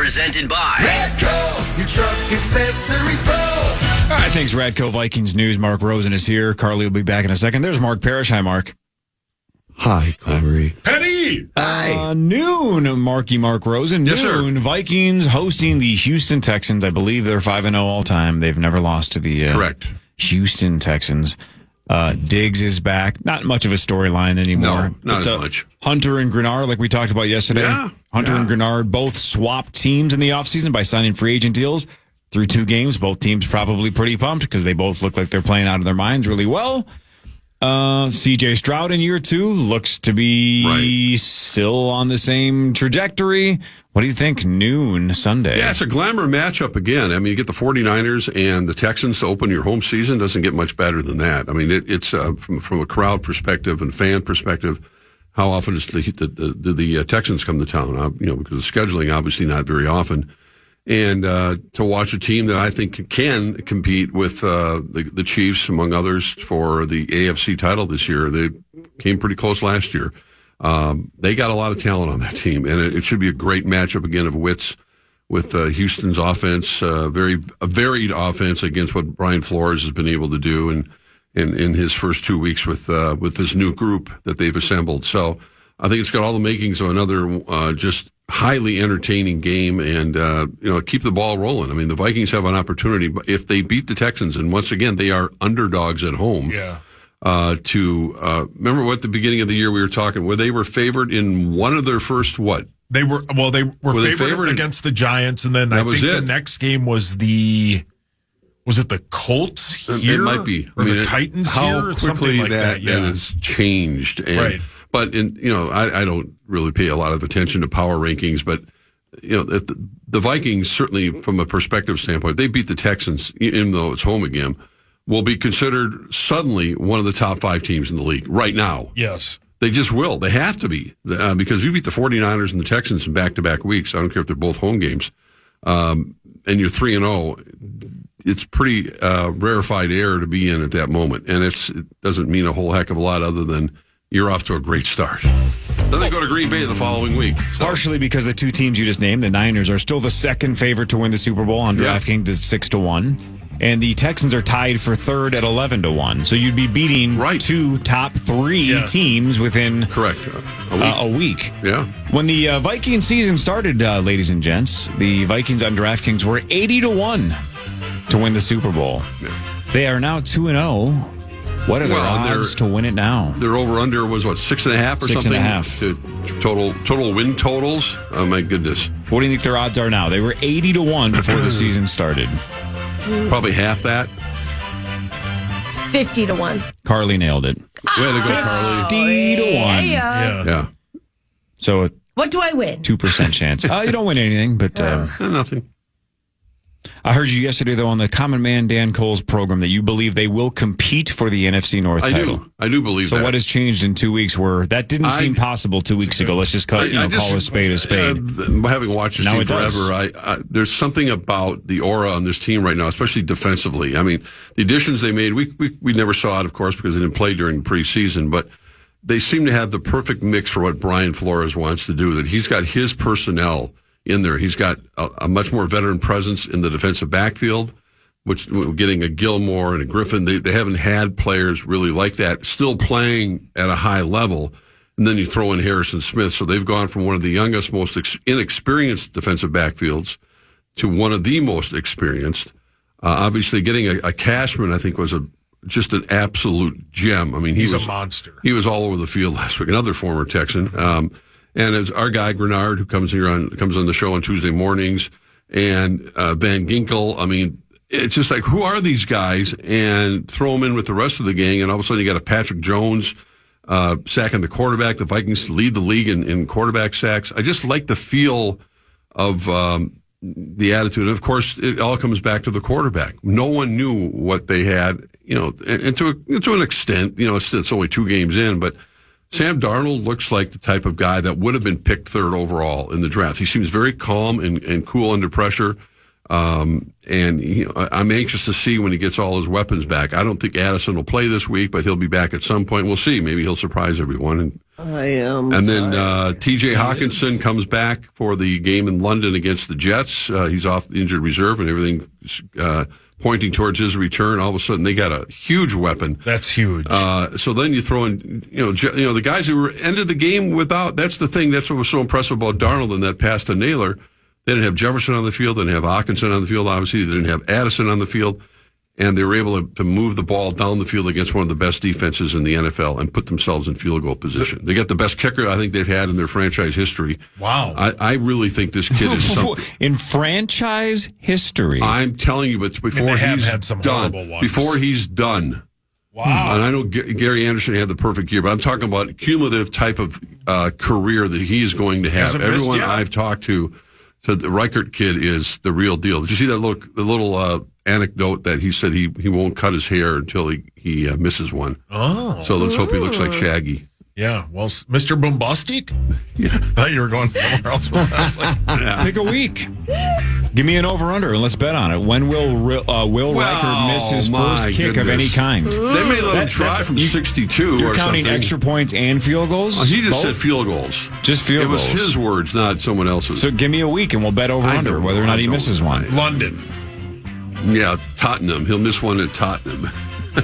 presented by Radco, your truck accessories pro. All right, thanks, Radco Vikings News. Mark Rosen is here. Carly will be back in a second. There's Mark Parrish. Hi, Mark. Hi, Cory. Penny! Hi. Noon, Mark Rosen. Yes, noon, sir. Vikings hosting the Houston Texans. I believe they're 5-0 all time. They've never lost to the Correct. Houston Texans. Diggs is back. Not much of a storyline anymore. No, not as much. Hunter and Grenard, like we talked about yesterday. Yeah, Hunter and Grenard both swapped teams in the offseason by signing free agent deals. Through 2 games, both teams probably pretty pumped because they both look like they're playing out of their minds really well. C.J. Stroud in year 2 looks to be still on the same trajectory. What do you think? Noon Sunday. Yeah, it's a glamour matchup again. I mean, you get the 49ers and the Texans to open your home season. Doesn't get much better than that. I mean, it's from a crowd perspective and fan perspective. How often does the Texans come to town? Because the scheduling obviously not very often. And to watch a team that I think can compete with the Chiefs, among others, for the AFC title this year. They came pretty close last year. They got a lot of talent on that team, and it should be a great matchup again of wits with Houston's offense, a varied offense against what Brian Flores has been able to do in his first 2 weeks with this new group that they've assembled. So I think it's got all the makings of another just highly entertaining game, and keep the ball rolling. I mean, the Vikings have an opportunity if they beat the Texans, and once again they are underdogs at home. Yeah. Remember what the beginning of the year we were talking where they were favored in one of their first what? They were favored against the Giants, and then I think the next game was it the Colts here? It might be. Or the Titans how here? Or quickly something like that has changed. And, right. But I don't really pay a lot of attention to power rankings, but the Vikings certainly, from a perspective standpoint, they beat the Texans, even though it's home again, will be considered suddenly one of the top 5 teams in the league right now. Yes. They just will. They have to be because you beat the 49ers and the Texans in back-to-back weeks. I don't care if they're both home games, and you're 3-0. It's pretty rarefied air to be in at that moment, and it doesn't mean a whole heck of a lot other than you're off to a great start. Then they go to Green Bay the following week. So. Partially because the 2 teams you just named, the Niners, are still the second favorite to win the Super Bowl on DraftKings at 6-1. And the Texans are tied for third at 11-1. So you'd be beating 2 top 3 teams within a week. Yeah. When the Viking season started, ladies and gents, the Vikings on DraftKings were 80-1 to win the Super Bowl. Yeah. They are now 2-0. What are their odds to win it now? Their over-under was, 6.5 or something? 6.5. Total win totals? Oh, my goodness. What do you think their odds are now? They were 80-1 before the season started. Probably half that. 50-1. Carly nailed it. Way to go, Carly. 50-1. Yeah. So what do I win? 2% chance. You don't win anything, but... nothing. I heard you yesterday, though, on the Common Man Dan Cole's program that you believe they will compete for the NFC North title. I do believe that. So what has changed in 2 weeks where that didn't seem possible 2 weeks ago? Let's just call a spade a spade. Having watched this team forever, there's something about the aura on this team right now, especially defensively. I mean, the additions they made, we never saw it, of course, because they didn't play during the preseason, but they seem to have the perfect mix for what Brian Flores wants to do, that he's got his personnel in there. He's got a much more veteran presence in the defensive backfield, which getting a Gilmore and a Griffin, they haven't had players really like that, still playing at a high level. And then you throw in Harrison Smith. So they've gone from one of the youngest, most inexperienced defensive backfields to one of the most experienced. Obviously, getting a Cashman, I think, was just an absolute gem. I mean, he's a monster. He was all over the field last week. Another former Texan. And it's our guy, Grenard, who comes on the show on Tuesday mornings, and Van Ginkel. I mean, it's just like, who are these guys? And throw them in with the rest of the gang, and all of a sudden you got a Patrick Jones sacking the quarterback. The Vikings lead the league in quarterback sacks. I just like the feel of the attitude. And, of course, it all comes back to the quarterback. No one knew what they had, and to an extent, it's only 2 games in, but Sam Darnold looks like the type of guy that would have been picked 3rd overall in the draft. He seems very calm and cool under pressure. And I'm anxious to see when he gets all his weapons back. I don't think Addison will play this week, but he'll be back at some point. We'll see. Maybe he'll surprise everyone. I am. And then T.J. Hawkinson comes back for the game in London against the Jets. He's off the injured reserve, and everything pointing towards his return. All of a sudden, they got a huge weapon. That's huge. So then you throw in, the guys who ended the game without. That's the thing. That's what was so impressive about Darnold in that pass to Naylor. They didn't have Jefferson on the field. They didn't have Hawkinson on the field, obviously. They didn't have Addison on the field. And they were able to move the ball down the field against one of the best defenses in the NFL and put themselves in field goal position. They got the best kicker I think they've had in their franchise history. Wow. I really think this kid is something. In franchise history. I'm telling you, but before he's done. Wow. And I know Gary Anderson had the perfect year, but I'm talking about a cumulative type of career that he's going to have. Everyone I've talked to said the Reichert kid is the real deal. Did you see that little anecdote that he said he won't cut his hair until he misses one? Oh. So let's hope he looks like Shaggy. Yeah. Well, Mr. Bombastic? Yeah. I thought you were going somewhere else. Pick a week. Give me an over-under and let's bet on it. When will Reichert miss his first kick of any kind? They may let him try from 62 You're or counting something. Extra points and field goals? He just said field goals. Just field goals. It was his words, not someone else's. So give me a week and we'll bet over-under whether or not he misses one. London. Yeah, Tottenham. He'll miss one at Tottenham.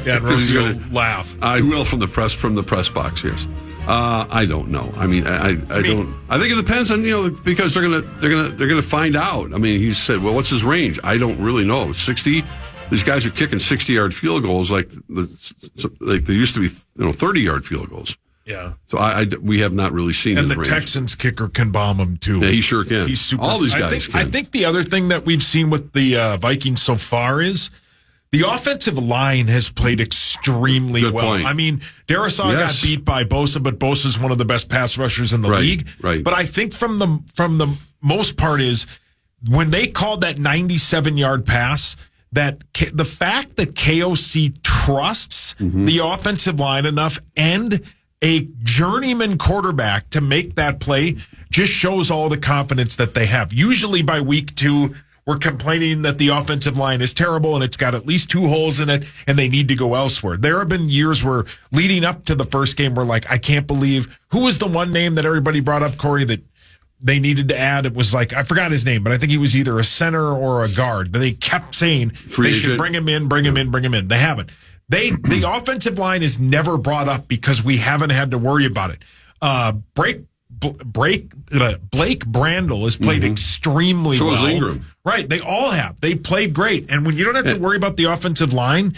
Yeah, and Rosie will laugh. I will from the press box. Yes. I don't know. I mean, I don't. I think it depends on because they're gonna find out. I mean, he said, well, what's his range? I don't really know. 60. These guys are kicking 60-yard field goals like they used to be 30-yard field goals. Yeah. So we have not really seen his range. And the Texans kicker can bomb him too. Yeah, he sure can. He's super. All these guys can. I think the other thing that we've seen with the Vikings so far is the offensive line has played extremely Good well. point. I mean, Darisaw got beat by Bosa, but Bosa's one of the best pass rushers in the league. Right. But I think from the most part is when they called that 97-yard pass, that the fact that KOC trusts the offensive line enough and a journeyman quarterback to make that play just shows all the confidence that they have. Usually by week 2, we're complaining that the offensive line is terrible and it's got at least 2 holes in it and they need to go elsewhere. There have been years where leading up to the first game, we're like, I can't believe who was the one name that everybody brought up, Corey, that they needed to add. It was like, I forgot his name, but I think he was either a center or a guard. But they kept saying they should bring him in. They haven't. The offensive line is never brought up because we haven't had to worry about it. Blake Brandel has played extremely well. So has Ingram. Right. They all have. They played great. And when you don't have to worry about the offensive line,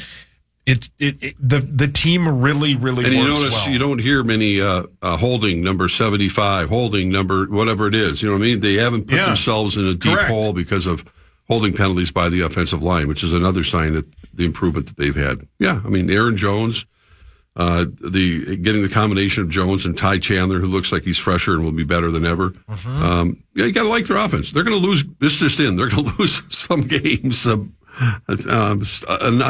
the team really works and you notice well. You don't hear many holding number 75, holding number whatever it is. You know what I mean? They haven't put themselves in a deep hole because of holding penalties by the offensive line, which is another sign that the improvement that they've had. Yeah, I mean Aaron Jones, getting the combination of Jones and Ty Chandler, who looks like he's fresher and will be better than ever. You got to like their offense. They're going to lose this just in. They're going to lose some games. A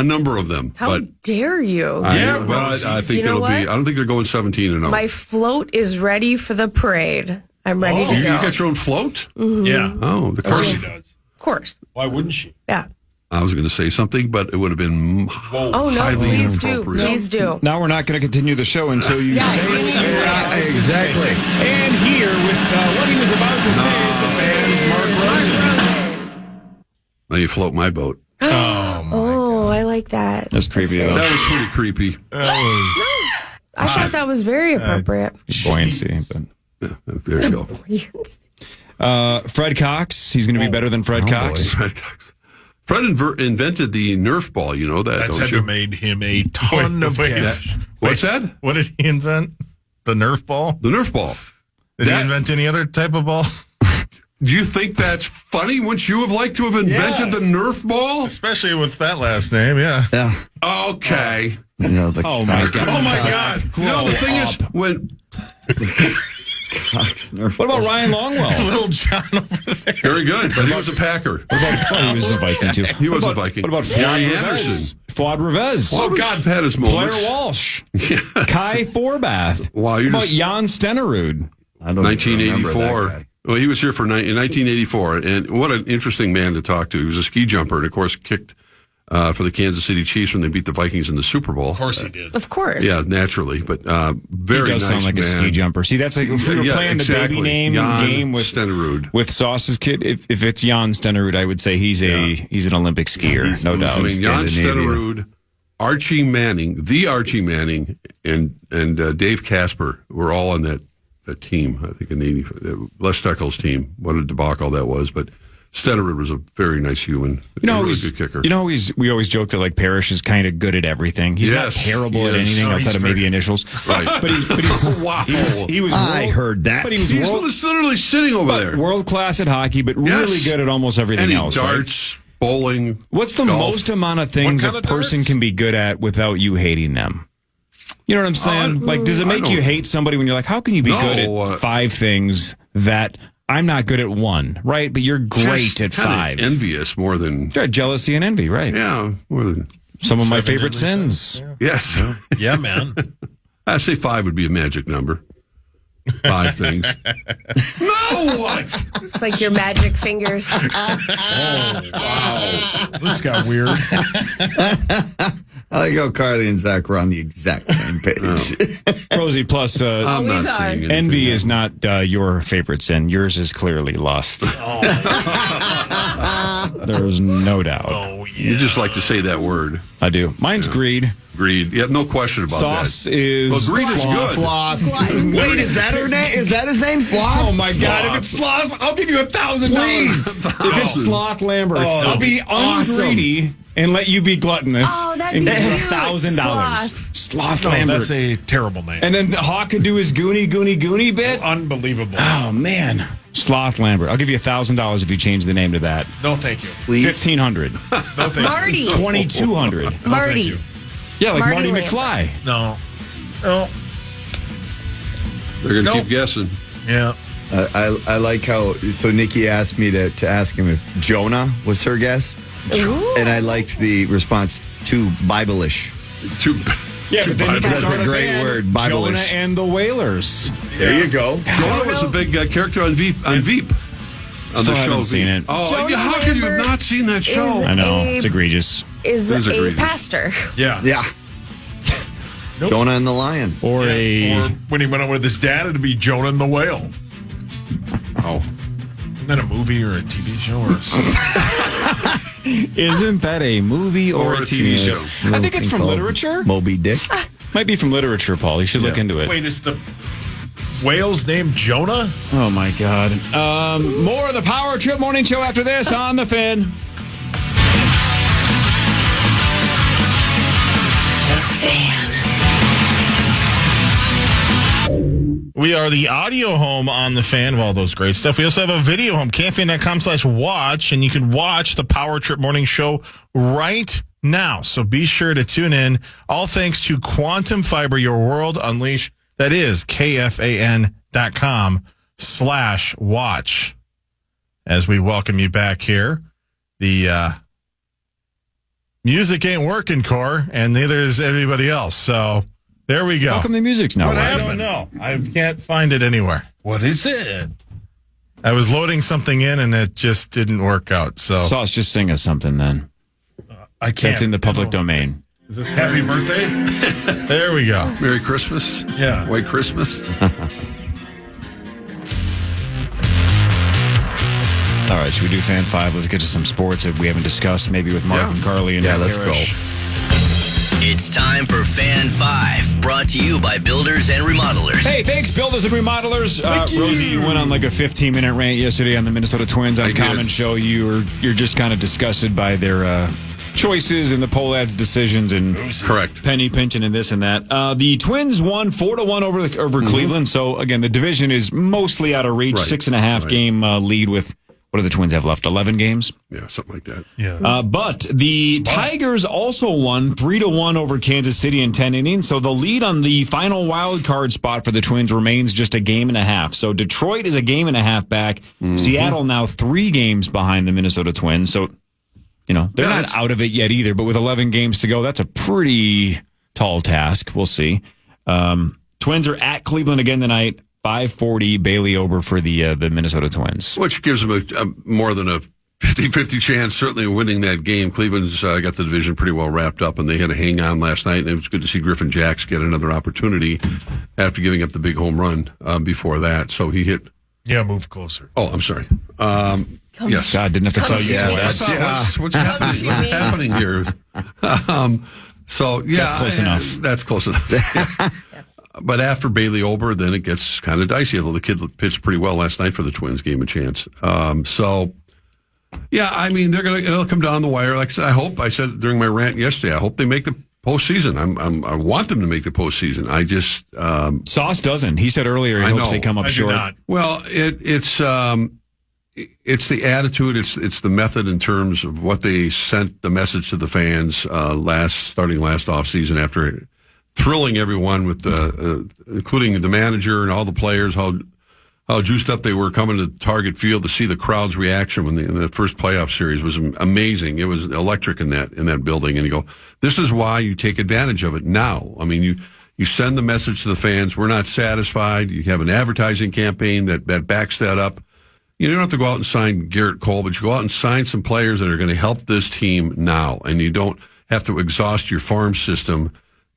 number of them. How dare you? I think it'll be. I don't think they're going 17-0. My float is ready for the parade. I'm ready to go. You got your own float? Yeah. Oh, of course she does. Of course. Why wouldn't she? Yeah. I was going to say something, but it would have been highly inappropriate. Please do. Now we're not going to continue the show until you say you need to say it. Exactly. And here with what he was about to say is the fans, Mark Rosie. Now you float my boat. I like that. That's creepy. That was pretty creepy. I thought that was very appropriate. Buoyancy. But. Yeah, there you go. Fred Cox. He's going to be better than Fred Cox. Fred Cox. Fred invented the Nerf ball. You know that. That's had to made him a ton of cash. What's that? What did he invent? The Nerf ball? The Nerf ball. Did he invent any other type of ball? Do you think that's funny? Wouldn't you have liked to have invented the Nerf ball? Especially with that last name, yeah. Okay. Oh my god. Oh my god. No, the thing is, when Cox Nerf. What about Ryan Longwell? Little John over there. Very good, but he was a Packer. He was a Viking too. He was a Viking. What about Gary Fuad Anderson? Fuad Revez. Oh God, had his moments. Blair Walsh. Yes. Kai Forbath. Wow, What about Jan Stenerud? I don't 1984. Well, he was here in 1984, and what an interesting man to talk to. He was a ski jumper, and of course kicked for the Kansas City Chiefs when they beat the Vikings in the Super Bowl. Of course he did. Of course. Yeah, naturally, but very He does nice sound like man. a ski jumper. See, that's like if we were playing exactly. the baby name Jan game with Stenerud. with Sauce's kid. If it's Jan Stenerud, I would say he's an Olympic skier, no doubt. I mean, Jan Stenerud, Archie Manning, and Dave Casper were all on that team. I think in the Les Steckel's team. What a debacle that was, but Stenerud was a very nice human. You know, a really he's good kicker. You know, we always joke that like Parrish is kind of good at everything. He's not terrible at anything outside of maybe initials. Right. But he's wow. He was. I heard that. But he was He's literally sitting over there. world class at hockey, but really good at almost everything else. Darts, bowling. What's the golf. most amount of things What kind a of person darts? can be good at without you hating them? You know what I'm saying? Like, does it I make you don't- hate somebody when you're like, how can you be No, good at 5 things that I'm not good at 1, right? But you're great Just at kinda 5. Envious more than Jealousy and envy, right? yeah, more than Some of my 7 favorite deadly sins. yes. Yeah, man. I'd say 5 would be a magic number. 5 things. No, what? It's like your magic fingers. This got weird. I like how Carly and Zach were on the exact same page. Rosie, plus I'm Always not are. saying anything. envy is not your favorite sin. Yours is clearly lust. There's no doubt. Oh, yeah. You just like to say that word. I do. Mine's greed. Greed. Yeah, no question about Sauce that. is Well, greed is good. Sloth. Wait, is that her name? Is that his name? Sloth? Oh my God! If it's sloth, I'll give you $1,000. Please. If it's sloth Lambert, I'll be awesome. ungreedy and let you be gluttonous. Oh, that'd and be give you cute. $1,000. Sloth No, Lambert. that's a terrible name. And then Hawk could do his goony bit. Unbelievable. Oh man, Sloth Lambert. I'll give you $1,000 if you change the name to that. No, thank you. Please. 1,500. No, thank you. Marty. 2,200. Marty. you. Yeah, like Marty Marty McFly. No. No. They're going to Nope. keep guessing. Yeah. I like how, so Nikki asked me to ask him if Jonah was her guess. Ooh. And I liked the response to Bible-ish. Two. Yeah, but then you can That's start a great band, word, Jonah Bible-ish. and the Whalers. There you go. Jonah was a big character on Veep. On Still the show. haven't seen Veep. it. Oh, Jonah yeah, how could you have Lambert not seen that show? is- I know. A- It's egregious. Is It is a egregious. pastor. Yeah. Yeah. Nope. Jonah and the Lion. Or Or when he went out with his dad, it'd be Jonah and the Whale. Oh. Isn't that a movie or a TV show or something? Isn't that a movie or a TV show? I think it's from literature. Moby Dick. Might be from literature, Paul. You should look into it. Wait, is the whale's name Jonah? Oh, my God. More of the Power Trip Morning Show after this on The Fin. We are the audio home on the Fan of all those great stuff. We also have a video home, KFAN.com/watch, and you can watch the Power Trip Morning Show right now. So be sure to tune in. All thanks to Quantum Fiber, your world unleash. That is KFAN.com/watch. As we welcome you back here, the music ain't working, Cor, and neither is everybody else. So there we go. How come the music's not What working? I don't know. I can't find it anywhere. What is it? I was loading something in and it just didn't work out. So Sauce, just sing us something then. I can't. That's in the public domain. Is this Happy Birthday? there we go. Merry Christmas. Yeah. White Christmas. All right, should we do Fan 5? Let's get to some sports that we haven't discussed, maybe with Mark Yeah. and Carly and Yeah, let's go. Parrish. It's time for Fan 5, brought to you by Builders and Remodelers. Hey, thanks, builders and remodelers. Rosie, you went on like a 15-minute rant yesterday on the Minnesota Twins on I did. Common Show. You're just kind of disgusted by their choices and the poll ads decisions and Correct. penny pinching and this and that. The Twins won 4-1 over Cleveland. So again, the division is mostly out of reach. Right. 6.5 game lead with. What do the Twins have left? 11 games? Yeah, something like that. Yeah. But the Tigers also won 3-1 over Kansas City in 10 innings. So the lead on the final wild card spot for the Twins remains just a game and a half. So Detroit is a game and a half back. Seattle now 3 games behind the Minnesota Twins. So, you know, they're not out of it yet either. But with 11 games to go, that's a pretty tall task. We'll see. Twins are at Cleveland again tonight. 540 Bailey Ober for the Minnesota Twins. Which gives them a more than a 50-50 chance, certainly, of winning that game. Cleveland's got the division pretty well wrapped up, and they had a hang on last night, and it was good to see Griffin Jacks get another opportunity after giving up the big home run before that. So he hit. Yeah, move closer. Oh, I'm sorry. Yes. God, didn't have to tell you that. What's happening here? So, yeah. That's close enough. That's close enough. But after Bailey Ober, then it gets kind of dicey, although the kid pitched pretty well last night for the Twins, gave him a chance. Yeah, I mean, it'll come down the wire. Like I said during my rant yesterday, I hope they make the postseason. I want them to make the postseason. I just Sauce doesn't. He said earlier he hopes they come up short. Not. Well, it's the attitude. It's the method in terms of what they sent the message to the fans starting last offseason after thrilling everyone with including the manager and all the players, how juiced up they were coming to Target Field to see the crowd's reaction in the first playoff series was amazing. It was electric in that building. And you go, this is why you take advantage of it now. I mean, you send the message to the fans. We're not satisfied. You have an advertising campaign that backs that up. You don't have to go out and sign Garrett Cole, but you go out and sign some players that are going to help this team now. And you don't have to exhaust your farm system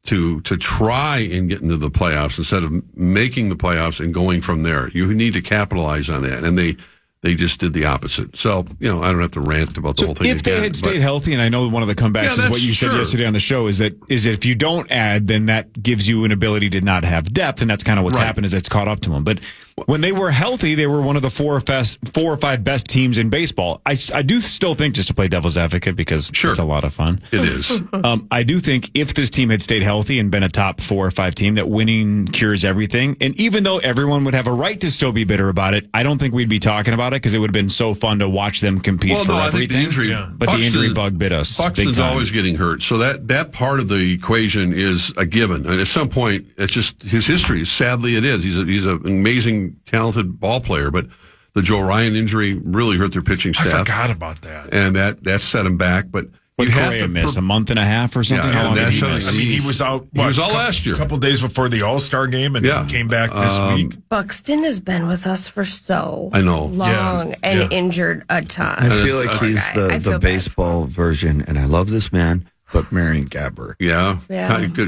to try and get into the playoffs instead of making the playoffs and going from there. You need to capitalize on that. And they just did the opposite. So, I don't have to rant about the whole thing. If they had stayed healthy, and I know one of the comebacks is what you said yesterday on the show, is that if you don't add, then that gives you an ability to not have depth, and that's kind of what's happened is it's caught up to them. But when they were healthy, they were one of the four or five best teams in baseball. I do still think, just to play devil's advocate, because it's a lot of fun. It is. I do think if this team had stayed healthy and been a top 4 or 5 team, that winning cures everything. And even though everyone would have a right to still be bitter about it, I don't think we'd be talking about it because it would have been so fun to watch them compete for everything. I think the injury, but the injury bug bit us. Buxton's always getting hurt, so that part of the equation is a given. And at some point, it's just his history. Sadly, it is. He's an amazing, talented ball player, but the Joe Ryan injury really hurt their pitching staff. I forgot about that, and that set him back. But you have to miss a month and a half or something. Yeah, How long did he miss? I mean, he was out. He was out last year, a couple days before the All-Star game, and came back this week. Buxton has been with us for so long and injured a ton. I feel like he's the baseball version, and I love this man, but Marion Gabbert. Yeah.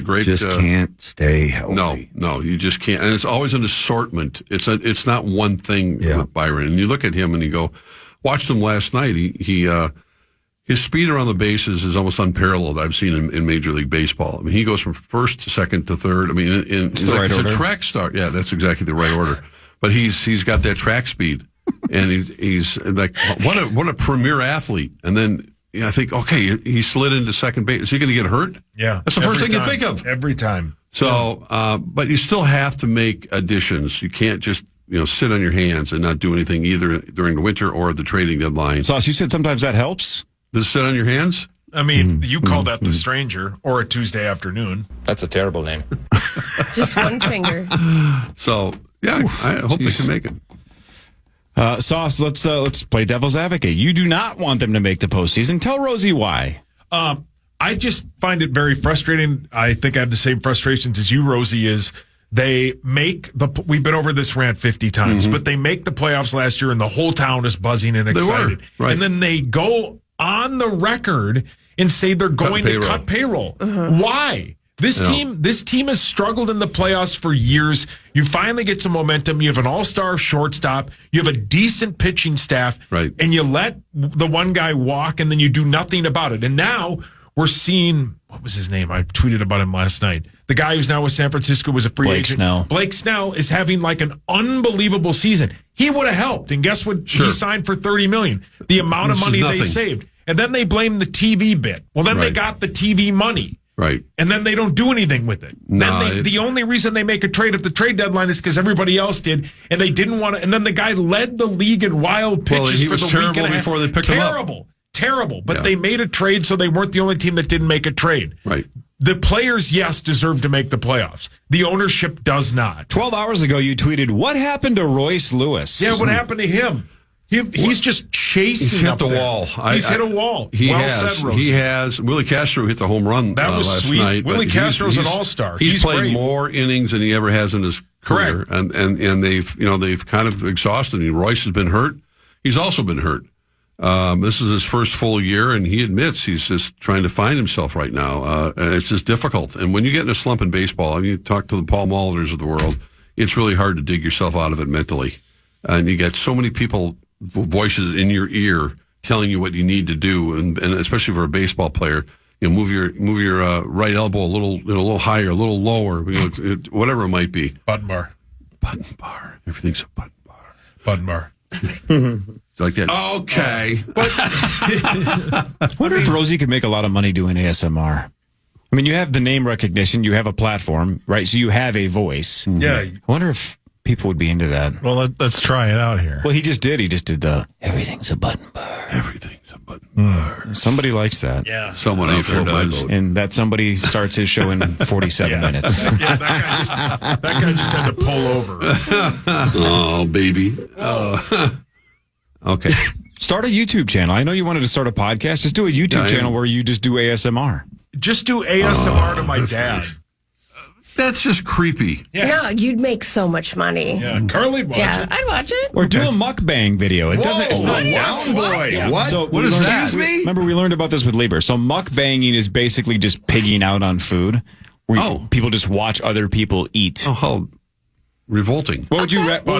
Great. Just can't stay healthy. No, you just can't. And it's always an assortment. It's not one thing with Byron. And you look at him and you go, watched him last night. His speed around the bases is almost unparalleled. I've seen him in Major League Baseball. I mean, he goes from first to second to third. I mean, it's a track star. Yeah, that's exactly the right order. But he's got that track speed, and he's like what a premier athlete. And then I think, okay, he slid into second base. Is he going to get hurt? Yeah, that's the first thing you think of every time. So, but you still have to make additions. You can't just sit on your hands and not do anything either during the winter or the trading deadline. Sauce, you said sometimes that helps. Does sit on your hands? I mean, you call that the stranger or a Tuesday afternoon. That's a terrible name. Just one finger. So, yeah, I hope they can make it. Sauce, let's play devil's advocate. You do not want them to make the postseason. Tell Rosie why. I just find it very frustrating. I think I have the same frustrations as you, Rosie, is they make we've been over this rant 50 times, but they make the playoffs last year and the whole town is buzzing and excited. They were, right. And then they go on the record and say they're going to cut payroll. Why? This team has struggled in the playoffs for years. You finally get some momentum. You have an all-star shortstop. You have a decent pitching staff. Right. And you let the one guy walk and then you do nothing about it. And now we're seeing, what was his name? I tweeted about him last night. The guy who's now with San Francisco was a free agent. Snell. Blake Snell is having like an unbelievable season. He would have helped. And guess what? He signed for $30 million. The amount of money they saved. And then they blame the TV bit. Well, then they got the TV money. Right. And then they don't do anything with it. The only reason they make a trade at the trade deadline is because everybody else did, and they didn't want to. And then the guy led the league in wild pitches for the week and a half. He was terrible before they picked him up. Terrible. But they made a trade, so they weren't the only team that didn't make a trade. Right. The players, yes, deserve to make the playoffs. The ownership does not. 12 hours ago, you tweeted, what happened to Royce Lewis? Yeah, what happened to him? He's just chasing. He's hit the wall. He's hit a wall. Said, Rosie. He has. Willie Castro hit the home run that was last sweet. night. Willie Castro's an all-star. He's played great. more innings than he ever has in his career, and they've kind of exhausted him. Royce has been hurt. He's also been hurt. This is his first full year, and he admits he's just trying to find himself right now. And it's just difficult. And when you get in a slump in baseball, I mean, you talk to the Paul Mulders of the world, it's really hard to dig yourself out of it mentally. And you get so many people, voices in your ear telling you what you need to do, and especially for a baseball player, move your right elbow a little higher, a little lower, whatever it might be. Button bar. Everything's a button bar. Button bar. Like that. Okay. I wonder if Rosie could make a lot of money doing ASMR. I mean, you have the name recognition, you have a platform, right? So you have a voice. Yeah. I wonder if people would be into that. Well, let's try it out here. Well, he just did the everything's a button bar. Everything's a button bar. Somebody likes that. Yeah. Someone out there does. And that somebody starts his show in 47 minutes. Yeah, that guy just had to pull over. Oh, baby. Okay. Start a YouTube channel. I know you wanted to start a podcast. Just do a YouTube channel where you just do ASMR. Just do ASMR to my dad. Nice. That's just creepy. No, you'd make so much money. Yeah, Carly'd watch Yeah, it. I'd watch it. Or do a mukbang video. It doesn't. It's not. What? So What we is learned- that? Excuse me? Remember, we learned about this with Lieber. So mukbanging is basically just pigging out on food, where people just watch other people eat. Oh, how revolting. What would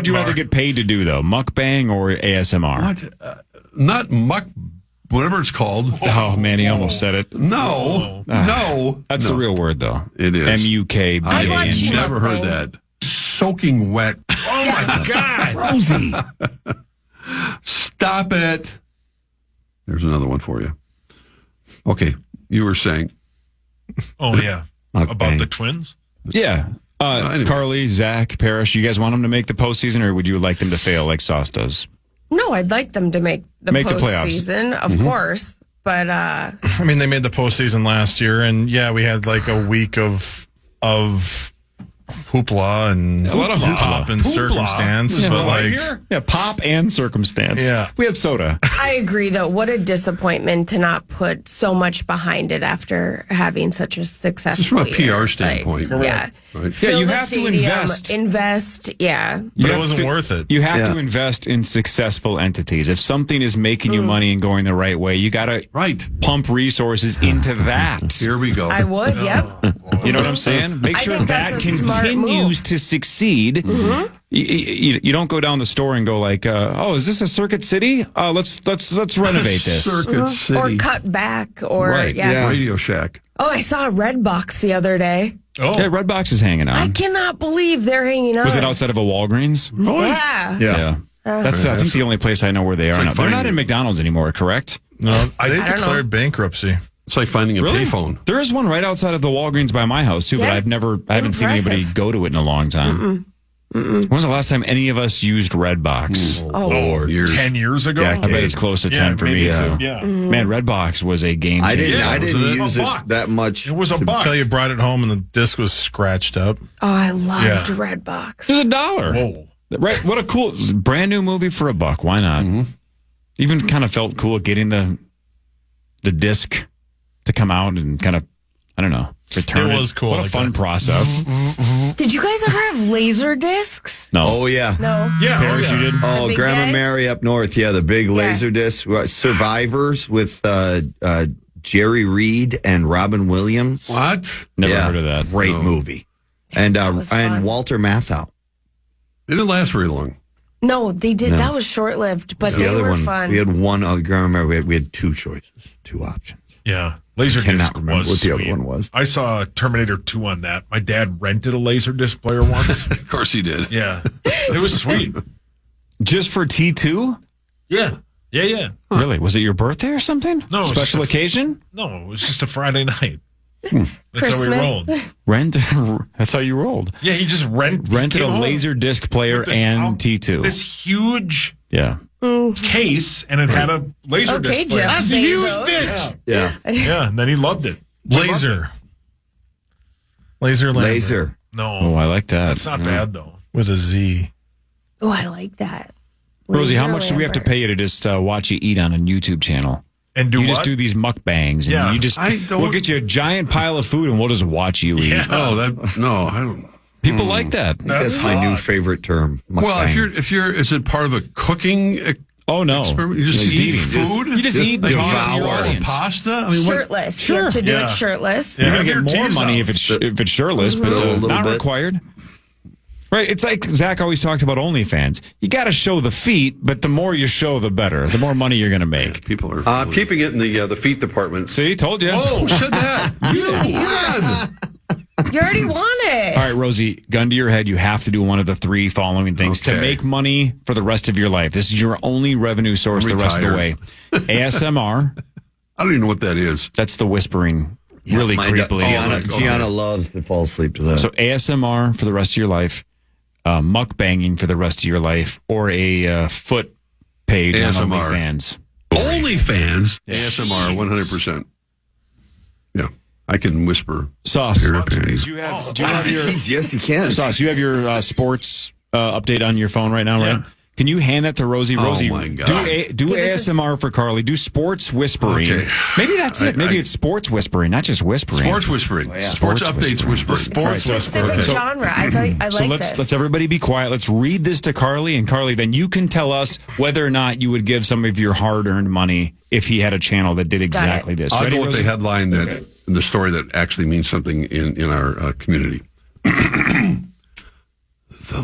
you rather get paid to do though, mukbang or ASMR? What? Not muck, whatever it's called. Oh man, he almost said it. No. That's the real word though. It is. MUKBANG. I watched it. Never heard that. Soaking wet. Oh, my God. Rosie. Stop it. There's another one for you. Okay. You were saying. Oh, yeah. About Mukbang. the twins? Yeah. Anyway. Carly, Zach, Parrish, you guys want them to make the postseason, or would you like them to fail like Sauce does? No, I'd like them to make the playoffs. postseason, of course. But I mean, they made the postseason last year, and yeah, we had like a week of hoopla and A lot of hoopla. pop and Hoopla. circumstance, Yeah, but right like here? Yeah, pop and circumstance. Yeah. We had soda. I agree, though. What a disappointment to not put so much behind it after having such a successful Just from a year. PR standpoint. Yeah. Right. Fill you the have to stadium, invest. Yeah. but You it have wasn't to- worth it. You have Yeah. to invest in successful entities. If something is making you money and going the right way, you got to Right. pump resources into that. Here we go. I would, yep. You know what I'm saying? Make I sure think that that's a smart continues move. to succeed. You don't go down the store and go like, "Oh, is this a Circuit City? Let's renovate this." Circuit City. Or cut back, or, Right, yeah. Radio Shack. Oh, I saw a red box the other day. Oh, Yeah, Redbox is hanging I on. cannot believe they're hanging on. Was it outside of a Walgreens? Yeah. Yeah. That's I think the only place I know where they are like now. They're not finding- in McDonald's anymore, correct? No, they don't know. declared bankruptcy. It's like finding a payphone. There is one right outside of the Walgreens by my house too, but Yeah. I haven't seen Impressive. anybody go to it in a long time. When was the last time any of us used Redbox? Oh, Years. 10 years ago? I bet it's close to 10 for me maybe too. Yeah. Man, Redbox was a game I changer. didn't. Yeah, I didn't wasn't it? use A it buck. that much. It was a buck. Until you brought it home and the disc was scratched up. I loved Yeah. Redbox. It was $1. Whoa. Right? What a cool brand new movie for a buck. Why not? Even kind of felt cool getting the disc to come out and kind of, I don't know, return it. It was cool What a like fun that. process. Did you guys ever have laser discs? No. Oh yeah. No. Yeah. Parachuted. Oh, big Grandma guys? Mary up north. Yeah, the big laser disc. Survivors with Jerry Reed and Robin Williams. What? Never Yeah, heard of that. Great movie. And was fun. and Walter Matthau. It didn't last very long. No, they did. That was short lived, but The they other were one, fun. we had one. Grandma Mary. We had two choices, two options. Yeah. Laserdisc Cannot remember was what the other sweet. one was. I saw Terminator 2 on that. My dad rented a Laserdisc player once. Of course he did. Yeah. It was sweet. Just for T2? Yeah. Yeah. Really? Was it your birthday or something? No, it was Special just- occasion? No, it was just a Friday night. That's how we rolled. Christmas. Rent. That's how you rolled. Yeah, he just Rented came a home laser disc player with this and T2. This huge Yeah. case, and it had a laser Okay, disc player. Jeff That's a huge Bezos. bitch. Yeah, Yeah, and then he loved it. Laser. Laser Lambert. laser. No, Oh, I like that. that's not bad though. With a Z. Oh, I like that. Rosie, how Laser much do we have to Lambert. pay you to just watch you eat on a YouTube channel? And do You what? just do these mukbangs, and Yeah. you just I don't- we'll get you a giant pile of food, and we'll just watch you eat. Yeah. No, I don't. People like that. That's my new favorite term. Well, mukbang. if you're, is it part of a cooking Oh, no. experiment? You just Just eat eating. food? You just eat like talk to your devour audience. pasta? I mean, what? Shirtless. You have to do it shirtless. You're Have going to your get more tears money out. if it's shirtless, but A little not bit. required. Right. It's like Zach always talks about OnlyFans. You got to show the feet, but the more you show, the better. The more money you're going to make. People are. I'm keeping it in the feet department. See, told you. Oh, said that. You already won it. All right, Rosie, gun to your head. You have to do one of the three following things to Okay. make money for the rest of your life. This is your only revenue source the rest of the way. ASMR, I don't even know what that is. that's the whispering really My creepily. Gianna loves to fall asleep to that. So ASMR for the rest of your life, mukbanging for the rest of your life, or a foot page on ASMR. OnlyFans. OnlyFans. ASMR, 100%. Yeah. I can whisper. Sauce, Your panties. do you have your yes, he can. Sauce? You have your sports update on your phone right now, right? Yeah. Can you hand that to Rosie? Oh, Rosie, my God. do Give us ASMR for Carly. Do sports whispering. Okay. Maybe that's it. Maybe it's sports whispering, not just whispering. Sports whispering. Sports updates whispering. Sports Specific Okay. genre. I like So this. let's everybody be quiet. Let's read this to Carly, and Carly, then you can tell us whether or not you would give some of your hard-earned money if he had a channel that did exactly this. I'll Ready, go with Rosie? the headline that the story that actually means something in our community. The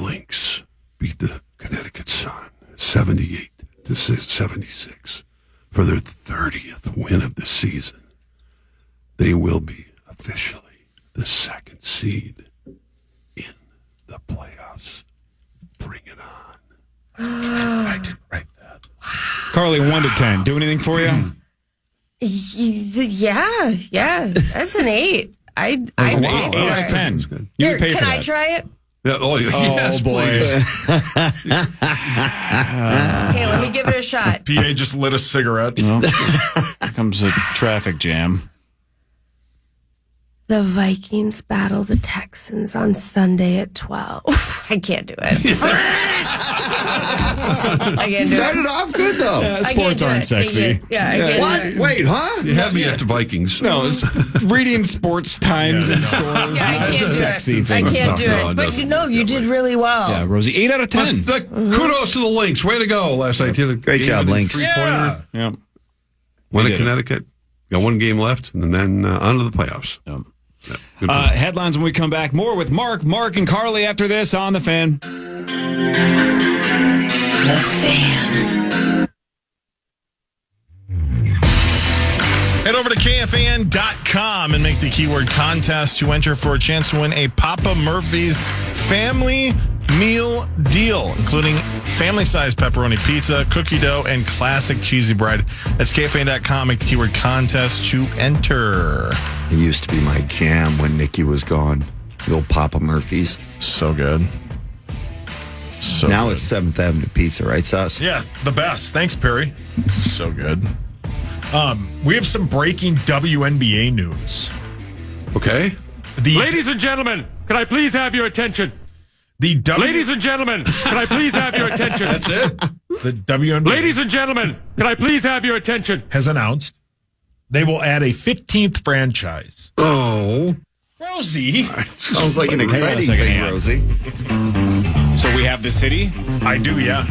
Lynx beat the Connecticut Sun 78-76 for their 30th win of the season. They will be officially the second seed in the playoffs. Bring it on. I didn't write that. Carly, 1 to 10. Do anything for you? Yeah. That's an 8. I'd Wow, pay 8 for out of it. 10. You Here, would pay can for I that. try it? Yeah, yes, boy. please. Okay, let me give it a shot. PA just lit a cigarette. Here comes a traffic jam. The Vikings battle the Texans on Sunday at 12. I can't do it. I can't do Started it. off good though. I can't Sports do aren't it. sexy. Yeah, I can't What? do it. Wait, huh? You had me at the Vikings. No, it's reading sports times and scores. Yeah, I not can't a do sexy it. I thing. can't do No, it. it But doesn't you know, you work that did way. really well. Yeah, Rosie, 8 out of 10. Kudos to the Lynx. Way to go last night. Hit a Great job, Lynx. Three-pointer. Yeah. Won We at did it. Connecticut. Got one game left, and then on to the playoffs. Yep. Yeah, good for them. Headlines when we come back. More with Mark, and Carly after this on The Fan. Head over to KFAN.com and make the keyword contest to enter for a chance to win a Papa Murphy's family meal deal, including family-sized pepperoni pizza, cookie dough, and classic cheesy bread. That's KFAN.com. Make the keyword contest to enter. It used to be my jam when Nikki was gone. The old Papa Murphy's. So good. So Now good. it's 7th Avenue Pizza, right, Sauce? Yeah, the best. Thanks, Perry. So good. We have some breaking WNBA news. Okay. Ladies and gentlemen, can I please have your attention? Ladies and gentlemen, can I please have your attention? That's it. The WNBA Ladies and gentlemen, can I please have your attention? has announced they will add a 15th franchise. Oh. Rosie, Sounds like an exciting second, thing, hang on. Rosie. So we have the city. I do, yeah.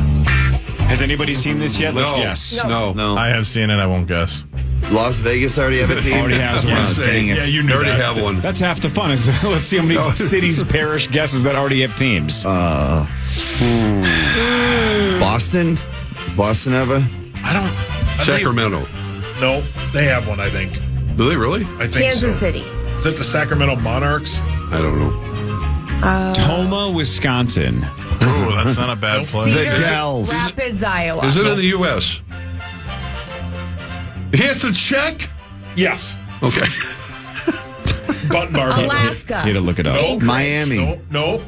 Has anybody seen this yet? Let's No. guess. No. No. I have seen it. I won't guess. Las Vegas already have a team? Already has one. Oh, dang it. Yeah, you They knew already that. have one. That's half the fun. Is let's see how many cities, parish guesses that already have teams. Boston? Boston have a? I don't. Sacramento. No, they have one, I think. Do they really? I think Kansas so. City. Is it the Sacramento Monarchs? I don't know. Toma, Wisconsin. Oh, that's not a bad play. Cedars Dells. Rapids, Iowa. Is it in the U.S.? He has to check? Yes. Okay. Button bar. Alaska. You had to look it up. Anchorage. Miami. No.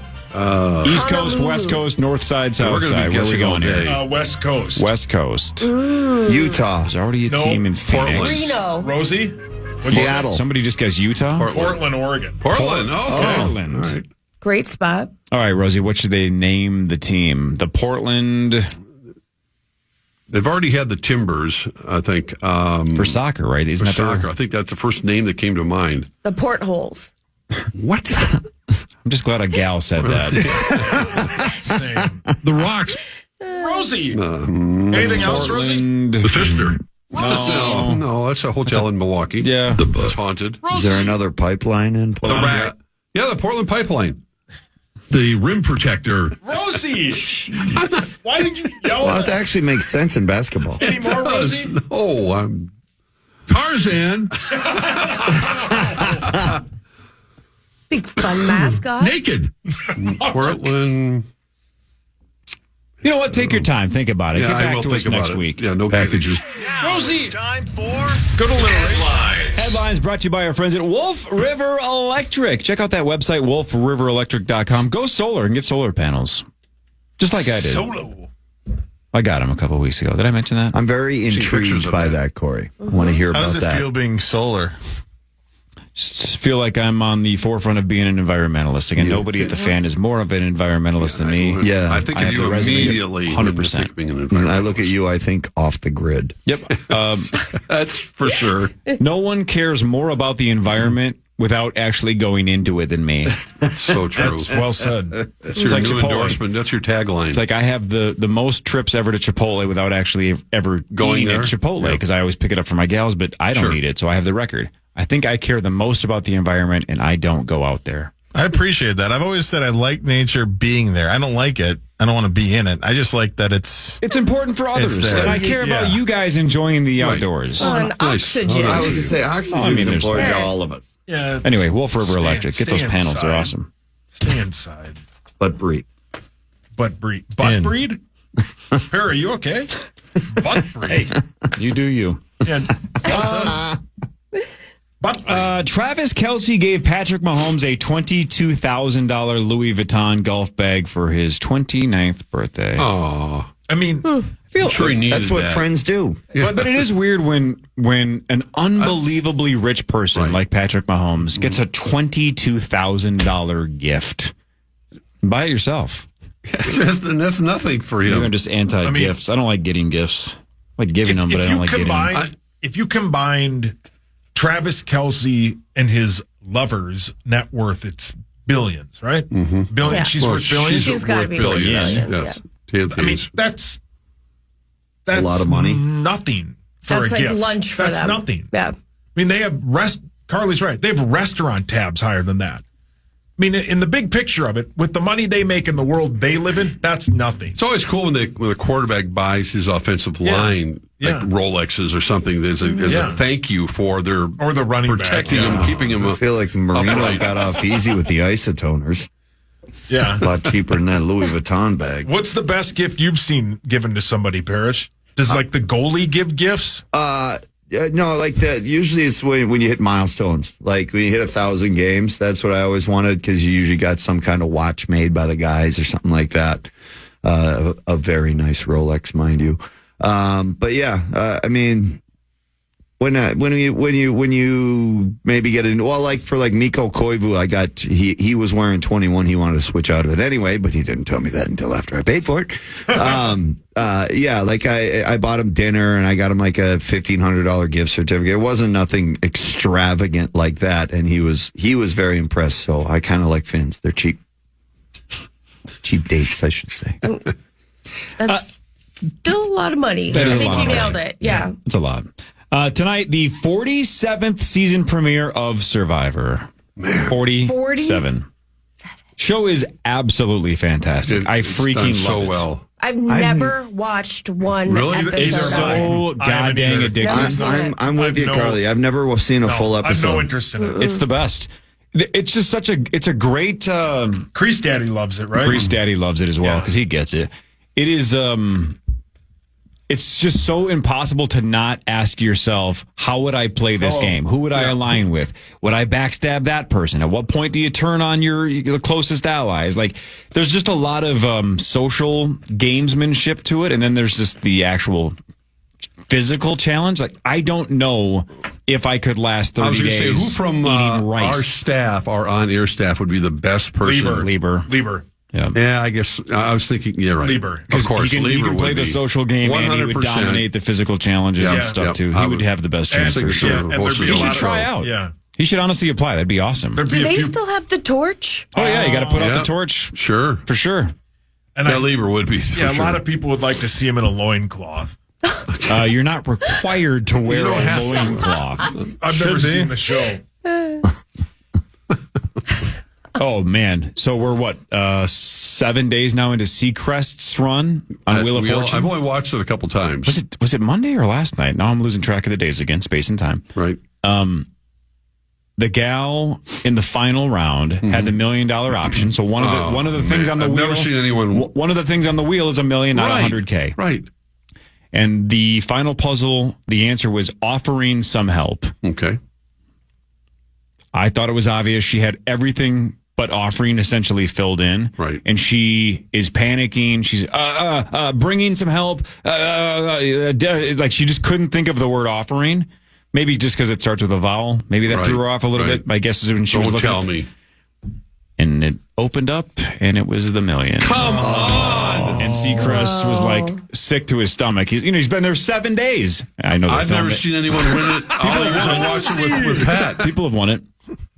East Coast, Honolulu. West Coast, North side, We're South gonna be side. Where are we guessing all going here? day. West Coast. West Coast. Utah. There's already a No, team in Phoenix. Portland. Reno. Rosie? Seattle. Somebody just guessed Utah. Portland, Oregon. Portland. Okay. Portland. All right. Great spot. All right, Rosie, what should they name the team? The Portland They've already had the Timbers, I think. for soccer, right? Isn't For that their- soccer. I think that's the first name that came to mind. The portholes. What? I'm just glad a gal said that. Same. The Rocks. Rosie. Anything else, Rosie? The Pfister. No. No, that's a hotel in Milwaukee. Yeah. That's haunted. Rosie. Is there another pipeline in The Portland? Rat. Yeah, the Portland Pipeline. The Rim Protector. Rosie. Why did you yell Well, at it actually makes sense in basketball. Any more, Rosie? No, I'm Tarzan. Big fun mascot. Naked. Portland. You know what? Take your time. Think about it. Yeah, Get I back will to think us about next it. week. Yeah, no packages. Rosie. Time for Go to alliteration. Headlines brought to you by our friends at Wolf River Electric. Check out that website, wolfriverelectric.com. Go solar and get solar panels. Just like I did. Solo. I got them a couple weeks ago. Did I mention that? I'm very pictures intrigued of by that. that, Corey. I want to hear How about does it that. feel being solar? Just feel like I'm on the forefront of being an environmentalist. Again, nobody at the fan is more more of an environmentalist than me. Yeah. I think I of have you the resume immediately. 100%. Being an When I look at you, I think off the grid. Yep. That's for sure. No one cares more about the environment without actually going into it than me. So true. That's well said. That's your like new Chipotle. endorsement. That's your tagline. It's like I have the most trips ever to Chipotle without actually ever Going eating there? at Chipotle Yeah. because I always pick it up for my gals, but I don't Sure. eat it, so I have the record. I think I care the most about the environment, and I don't go out there. I appreciate that. I've always said I like nature being there. I don't like it. I don't want to be in it. I just like that it's. It's important for others, It's there. and I care about Yeah. you guys enjoying the Right. outdoors. On Nice. oxygen. I was going to say oxygen is there's important that. to all of us. Yeah. Anyway, Wolf River Electric. Get those stay panels. They're inside. awesome. Stay inside. But breathe. Butt breed. Butt In. breed? Perry, are you okay? Butt breed. You do you. Yeah. Butt breed. Travis Kelce gave Patrick Mahomes a $22,000 Louis Vuitton golf bag for his 29th birthday. oh, I mean, I'm sure he needed That's what that. friends do. But it is weird when an unbelievably rich person like Patrick Mahomes gets a $22,000 gift. Buy it yourself. And that's nothing for Maybe him. I'm just anti-gifts. I don't like getting gifts. I like giving them, but I don't like getting them. If you combined Travis Kelce and his lover's net worth, it's billions, right? Mm-hmm. Billions. Yeah. She's worth billions. She's gotta worth be billions. worth billions, Yes. I mean, TNTs. that's A lot of money. Nothing for That's a like gift. lunch for That's them. nothing. Yeah. I mean, they have Carly's right. They have restaurant tabs higher than that. I mean, in the big picture of it, with the money they make in the world they live in, that's nothing. It's always cool when the quarterback buys his offensive line, like Yeah. Rolexes or something, as a thank you for their Or the running back, protecting yeah. him, keeping him. I feel like Marino upright. got off easy with the isotoners. Yeah. A lot cheaper than that Louis Vuitton bag. What's the best gift you've seen given to somebody, Parrish? Does like the goalie give gifts? No, like that. Usually it's when you hit milestones. Like when you hit 1,000 games, that's what I always wanted because you usually got some kind of watch made by the guys or something like that. A very nice Rolex, mind you. But yeah, I mean, when you maybe get in, well, like for like Mikko Koivu, he was wearing 21. He wanted to switch out of it anyway, but he didn't tell me that until after I paid for it. Yeah, like I bought him dinner and I got him like a $1,500 gift certificate. It wasn't nothing extravagant like that, and he was very impressed. So I kind of like Finns. They're cheap dates, I should say. That's still a lot of money. That I is a think lot you of nailed money. it. Yeah. It's a lot. Tonight, the 47th season premiere of Survivor. 47. Show is absolutely fantastic. I It's freaking done love so it. well. I've never watched one Really? episode. It's of it. so I haven't goddamn either. addictive. I'm with you, Carly. I've never seen a full I have episode. no interest in it. It's the best. It's just it's a great. Crease Daddy loves it, right? Priest Daddy loves it as well Yeah. because he gets it. It is. It's just so impossible to not ask yourself, how would I play this game? Who would I align with? Would I backstab that person? At what point do you turn on your closest allies? Like, there's just a lot of social gamesmanship to it, and then there's just the actual physical challenge. Like, I don't know if I could last 30 I was going to days say, who from eating rice. our staff, our on-air staff, would be the best person? Lieber. Yeah. Yeah, I guess I was thinking. Yeah, right. Lieber. Of course, he can Lieber play would the be. social game and he would 100%. dominate the physical challenges and stuff too. He would have the best chance for sure. and Host there'd is be a a lot try of, out. Yeah. He should honestly apply. That'd be awesome. Do they still have the torch? Oh, yeah. You got to put out the torch. Sure. For sure. And that lever would be. Yeah, a lot of people would like to see him in a loincloth. You're not required to wear a loincloth. I've never seen the show. Oh, man. So we're, 7 days now into Seacrest's run on Wheel of Fortune? I've only watched it a couple times. Was it Monday or last night? Now I'm losing track of the days again, space and time. Right. The gal in the final round had the $1 million option. So one of the things on the wheel. I've never seen anyone. One of the things on the wheel is $1 million, not $100K. Right. And the final puzzle, the answer was offering some help. Okay. I thought it was obvious. She had everything but offering essentially filled in. Right. And she is panicking. She's bringing some help. Like she just couldn't think of the word offering. Maybe just because it starts with a vowel. Maybe that threw her off a little bit. My guess is when she was looking. Don't tell me. And it opened up, and it was the $1 million. Come on! And Seacrest was like sick to his stomach. He's been there 7 days. I know. I've never seen anyone win it. All the years I watched it with Pat. People have won it.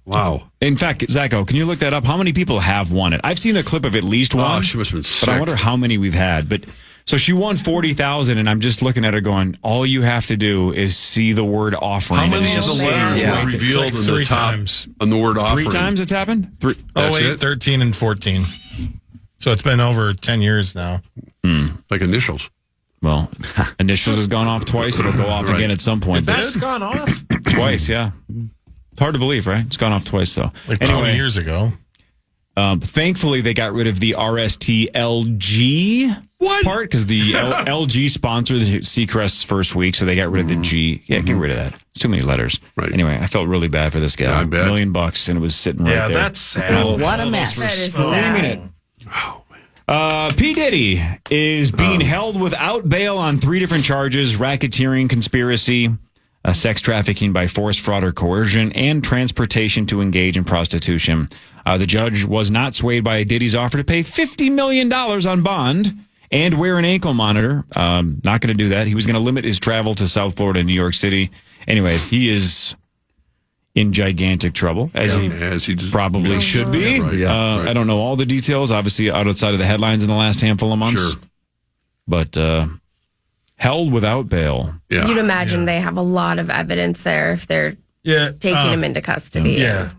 Wow. In fact, Zacho, can you look that up? How many people have won it? I've seen a clip of at least one. Oh, she must have been sick. But I wonder how many we've had. But so she won 40,000, and I'm just looking at her going, all you have to do is see the word offering. How many of the letters were revealed in the top on the word offering? 3 times it's happened? 08, 13, and 14. So it's been over 10 years now. Like initials. Well, initials has gone off twice. It'll go off again at some point. That's gone off? Twice, yeah. It's hard to believe, right? It's gone off twice, though. Like 20 years ago. Thankfully, they got rid of the RSTLG part because the LG sponsored Seacrest's first week, so they got rid of the G. Yeah, get rid of that. It's too many letters. Right. Anyway, I felt really bad for this gal. Yeah, I bet. $1 million, and it was sitting right there. Yeah, that's sad. What a mess. That is sad. P. Diddy is being held without bail on 3 different charges: racketeering, conspiracy, sex trafficking by force, fraud, or coercion, and transportation to engage in prostitution. The judge was not swayed by Diddy's offer to pay $50 million on bond and wear an ankle monitor. Not going to do that. He was going to limit his travel to South Florida and New York City. Anyway, he is in gigantic trouble, as he probably should be. Right. I don't know all the details, obviously outside of the headlines in the last handful of months. Sure. But held without bail. Yeah. You'd imagine they have a lot of evidence there if they're taking him into custody. Yeah.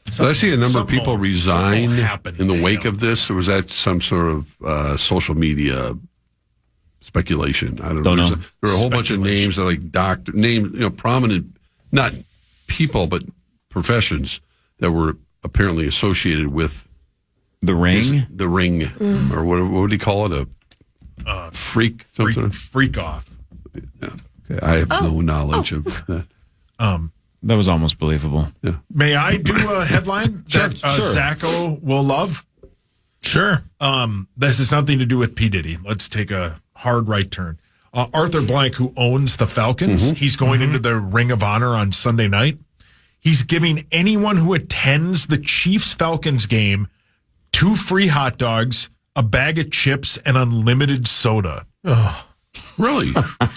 Did I see a number of people resign happened in the wake of this, or was that some sort of social media speculation? I don't know. know. There were a whole bunch of names, like prominent, not people, but professions that were apparently associated with the ring. The ring, or what would he call it? A freak, something? Freak off. Yeah. Okay. I have no knowledge of that. That was almost believable. Yeah. May I do a headline that Zacho will love? Sure. This has nothing to do with P. Diddy. Let's take a hard right turn. Arthur Blank, who owns the Falcons, he's going into the Ring of Honor on Sunday night. He's giving anyone who attends the Chiefs-Falcons game 2 free hot dogs, a bag of chips, and unlimited soda. Oh. Really?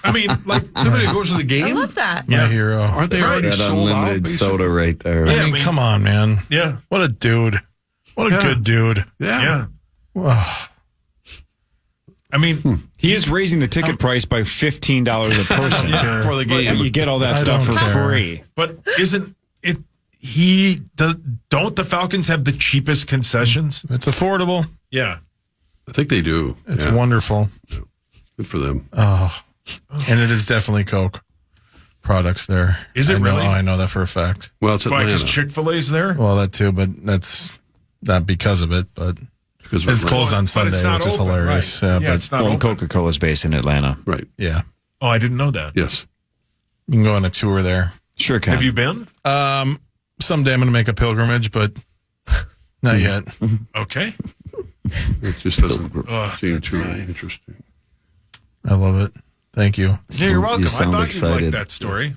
I mean, like somebody goes to the game? I love that. My hero. Aren't they already That sold out? unlimited soda right there. I mean, come on, man. Yeah. What a dude. What a good dude. Yeah. I mean, He is raising the ticket price by $15 a person For the game. You get all that stuff for free. but isn't it? Don't the Falcons have the cheapest concessions? It's affordable. Yeah. I think they do. It's Yeah. wonderful. Good for them. And it is definitely Coke products there. Is it really? I know that for a fact. Well, it's Why? Atlanta. Because Chick-fil-A's there? Well, that too, but that's not because of it, but Because of it's Atlanta. closed on But Sunday, it's not which is open, hilarious. right. Yeah, Yeah, but it's not Well, open. Coca-Cola's based in Atlanta. Right. yeah, Oh, I didn't know that. Yes. you can go on a tour there. Sure can. Have you been? Someday I'm going to make a pilgrimage, but not yet. Okay. It just doesn't seem too interesting. I love it. Thank you. Yeah, you're welcome. I sound thought you'd like excited. that story.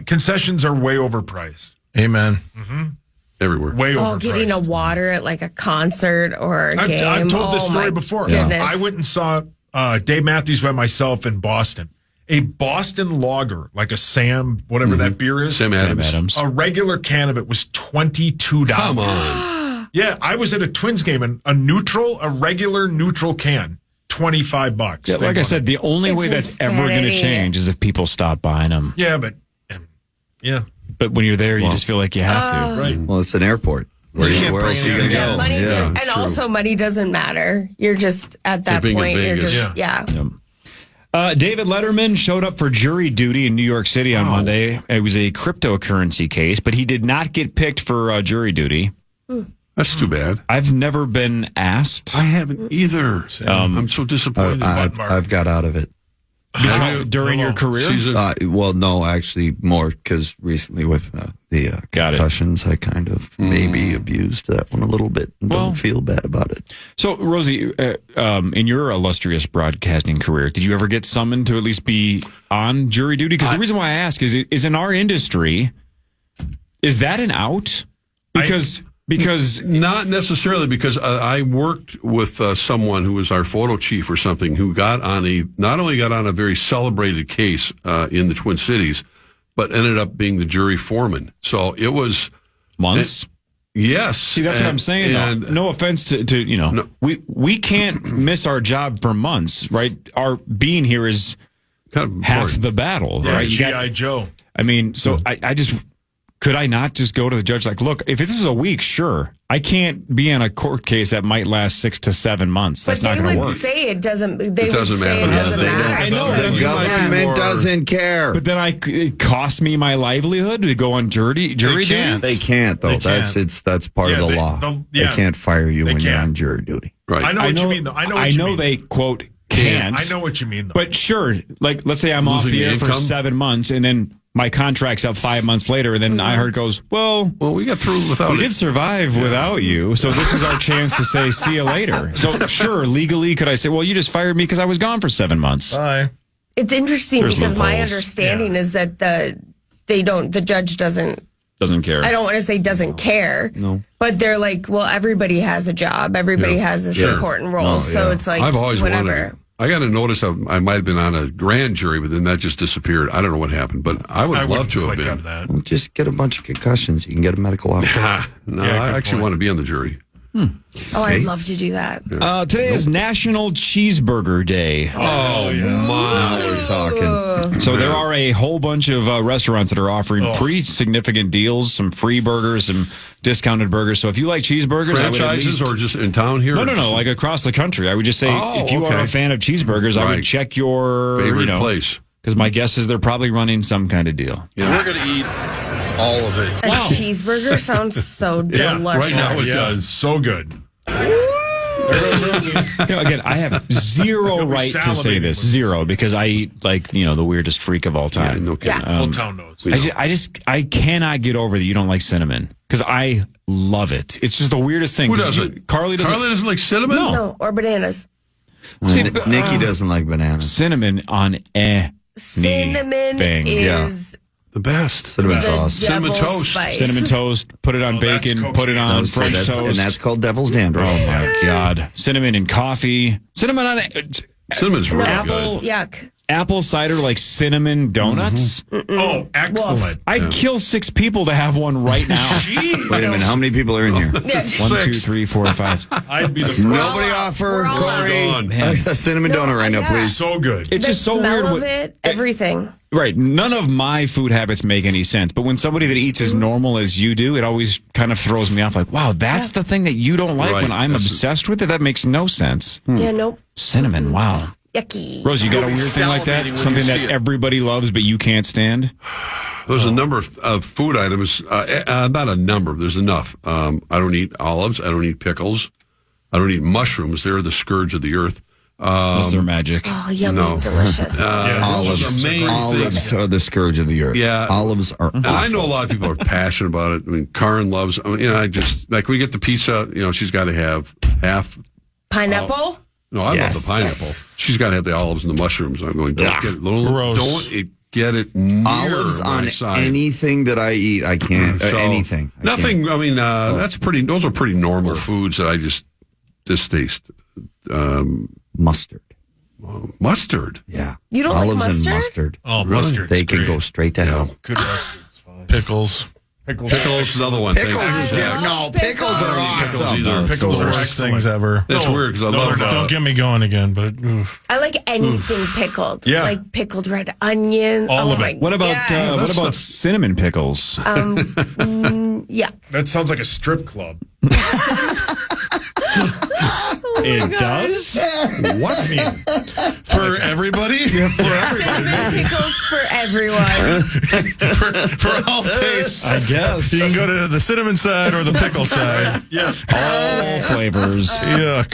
Concessions are way overpriced. Amen. Everywhere. Way overpriced. Oh, getting a water at like a concert or a game. I've told this Oh, story my before. goodness. I went and saw Dave Matthews by myself in Boston, a Boston Lager, like a Sam, whatever that beer is. Sam Adams. A regular can of it was $22. Come on. Yeah, I was at a Twins game and a regular neutral can, $25. Yeah, like I said, the only way that's ever going to change is if people stop buying them. Yeah, but But when you're there, you just feel like you have to. Right. Well, it's an airport. Where else are you going to go? Money, and also money doesn't matter. You're just at that point. You're just David Letterman showed up for jury duty in New York City on Monday. It was a cryptocurrency case, but he did not get picked for jury duty. That's too bad. I've never been asked. I haven't either. I'm so disappointed. I've got out of it. During your career? Well, no, actually more because recently with the concussions, I kind of maybe abused that one a little bit and don't feel bad about it. So, Rosie, in your illustrious broadcasting career, did you ever get summoned to at least be on jury duty? Because the reason why I ask is in our industry, is that an out? Because not necessarily, because I worked with someone who was our photo chief or something who not only got on a very celebrated case in the Twin Cities, but ended up being the jury foreman. So it was months. Yes. See, that's what I'm saying. No offense to we can't miss our job for months, right? Our being here is kind of half the battle, right? G.I. Joe. I mean, so I just. Could I not just go to the judge like, look, if this is a week, sure. I can't be in a court case that might last 6 to 7 months. That's not going to work. They would say it doesn't. They it doesn't would say matter. it doesn't matter. I know. The government doesn't care. But then it cost me my livelihood to go on jury duty. They can't though. That's part of the law. They can't fire you when you're on jury duty. Right. I know what you mean though. I know they quote can't. I know what you mean though. But sure, like let's say I'm off the air for 7 months and then my contract's up 5 months later, and then iHeart goes, well, we got through without we did survive without you, so this is our chance to say, see you later. So, sure, legally, could I say, well, you just fired me because I was gone for 7 months? Bye. It's interesting because my understanding is that the judge doesn't care. I don't want to say doesn't care. No. But they're like, well, everybody has a job. Everybody has this important role. So it's like, I've always whatever. wanted. I got a notice I might have been on a grand jury, but then that just disappeared. I don't know what happened, but I would love to have been. Well, just get a bunch of concussions. You can get a medical officer. I actually want to be on the jury. Oh, I'd love to do that. Today is National Cheeseburger Day. Oh, my. Now we're talking. So there are a whole bunch of restaurants that are offering pretty significant deals, some free burgers, some discounted burgers. So if you like cheeseburgers, franchises or just in town here? No, like across the country. I would just say if you are a fan of cheeseburgers, I would check your favorite place. Because my guess is they're probably running some kind of deal. Yeah. We're going to eat all of it. A cheeseburger sounds so delicious. Right now it does. So good. Again, I have zero right to say this. Zero, because I eat like, the weirdest freak of all time. No kidding. Whole town knows. I cannot get over that you don't like cinnamon. Because I love it. It's just the weirdest thing. Who doesn't? Carly doesn't like cinnamon? No, or bananas. See, Nikki doesn't like bananas. Cinnamon on Cinnamon is the best. Cinnamon sauce. Cinnamon toast. Spice. Cinnamon toast. Put it on bacon. Put it on French toast. And that's called devil's dandruff. Oh, my God. Cinnamon in coffee. Cinnamon on Cinnamon's really apple. good. Yuck. Apple cider like cinnamon donuts. Oh, excellent. I'd kill 6 people to have one right now. Wait a minute. How many people are in here? 1, 2, 3, 4, 5. I'd be the first. Nobody offer Cory a cinnamon donut right now, please. So good. It's just so weird. Of it, everything. Right. None of my food habits make any sense. But when somebody that eats as normal as you do, it always kind of throws me off. Like, wow, that's the thing that you don't like when I'm obsessed with it? That makes no sense. Yeah, nope. Cinnamon, wow. Yucky. Rose, you got a weird thing like that? Something that everybody loves but you can't stand? There's a number of food items. Not a number. There's enough. I don't eat olives. I don't eat pickles. I don't eat mushrooms. They're the scourge of the earth. Unless they're magic. Oh, yummy, delicious. Olives are the scourge of the earth. Yeah. Olives are awful. And I know a lot of people are passionate about it. I mean, Karen loves, I just, like, we get the pizza, she's got to have half. Pineapple? No, I love the pineapple. Yes. She's got to have the olives and the mushrooms. I'm going, don't get it near olives my on side. anything that I eat. I can't. Anything. Nothing. Can't. I mean, those are pretty normal foods that I just distaste. Mustard. Mustard. Yeah. You don't like Olives and mustard? mustard. Oh, mustard. They can go straight to hell. Good mustard's fine. Pickles. Pickles is another one. Pickles Thanks. is different. No, pickles are Pickles awesome. either. Pickles are the best things ever. That's weird because I love Don't get me going again, but oof. I like anything pickled. Yeah. Like pickled red onion. All oh of my it. What about God. what about cinnamon pickles? Yeah. That sounds like a strip club. It does? What? I mean, for everybody? Yeah, for everybody. Cinnamon pickles for everyone. For all tastes. I guess. You can go to the cinnamon side or the pickle side. Yeah. All flavors. Yuck.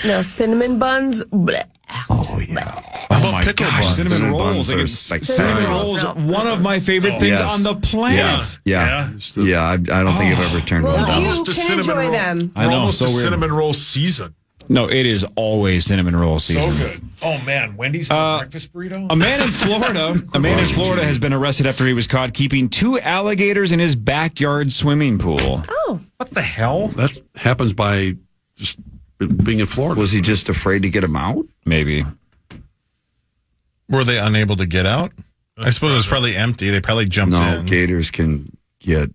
No, cinnamon buns. Bleh. Oh, yeah. Oh about my pickle gosh, buns? cinnamon Cinnamon rolls. buns Like, are it's- like cinnamon cinnamon rolls, rolls. one of my favorite things Yes. on the planet. Yeah. Yeah, I don't think I've ever turned one Well, down. you almost a can cinnamon enjoy roll. them. I We're know, almost so a weird. cinnamon roll season. No, it is always cinnamon roll season. So good. Oh, man. Wendy's breakfast burrito? A man in Florida has been arrested after he was caught keeping 2 alligators in his backyard swimming pool. Oh, What the hell? That happens by just being in Florida. Was he just afraid to get him out? Maybe. Were they unable to get out? I suppose it was probably empty. They probably jumped No, in. gators can get,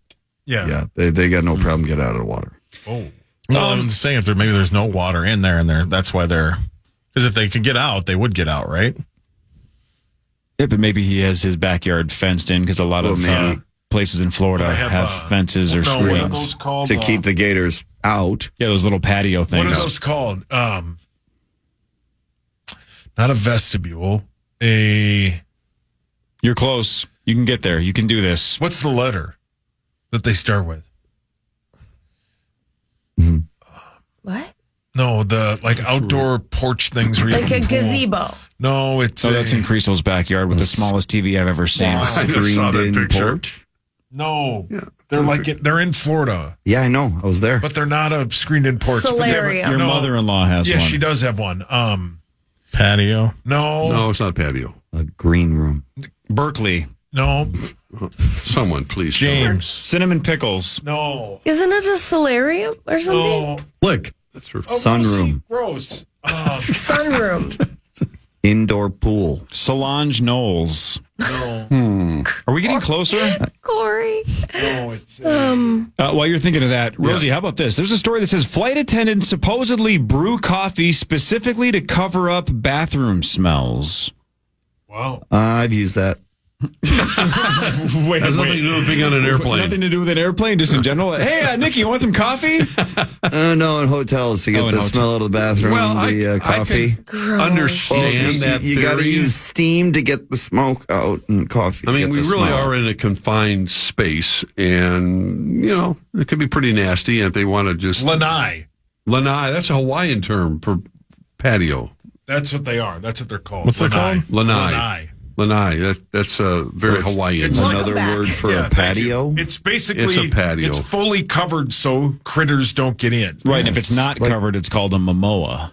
Yeah. they got no problem get out of the water. Oh. Well, I'm just saying if maybe there's no water in there, and that's why they're. Because if they could get out, they would get out, right? Yeah, but maybe he has his backyard fenced in because a lot of maybe. places in Florida They have, have, fences or no, what are screens. those called? To keep the gators out. Yeah, those little patio What things. are those called? Not a vestibule. You're close. You can get there. You can do this. What's the letter that they start with? what? No, the outdoor porch things. Where you Like can a pull. gazebo. No, it's Oh, that's in Creasel's backyard with the smallest TV I've ever seen. I just saw that Screened in picture. porch. no. They're they're in Florida, Yeah, I know. I was there. but they're not a screened-in porch. Solarium. Your No. mother-in-law has Yeah, one. she does have one. Patio. No, No, it's not a patio. A green room. Berkeley. no, Someone, please. James. Cinnamon pickles. No, Isn't it a solarium or something? no. Lick. That's her. Sunroom. Gross. Sunroom. Indoor pool. Solange Knowles. No, Are we getting closer? Corey. no, it's While you're thinking of that, Rosie, how about this? There's a story that says flight attendants supposedly brew coffee specifically to cover up bathroom smells. wow. I've used that. Wait, Has nothing to do with being on an airplane. Nothing to do with an airplane, just in general. Hey, Nikki, you want some coffee? No, in hotels to get Oh, in the hotel. smell out of the bathroom. Well, the coffee. understand that you got to theory. use steam to get the smoke out and coffee. I to mean, get we the really smell. are in a confined space, and it could be pretty nasty. And if they want to just Lanai. lanai, that's a Hawaiian term for patio. That's what they are. That's what they're called. What's it Lanai. called? Lanai. Lanai. That's very it's- Hawaiian. It's Welcome another back. word for Yeah, a thank you. patio. It's basically It's a patio. It's fully covered so critters don't get in. Right, and if it's not covered, it's called a momoa,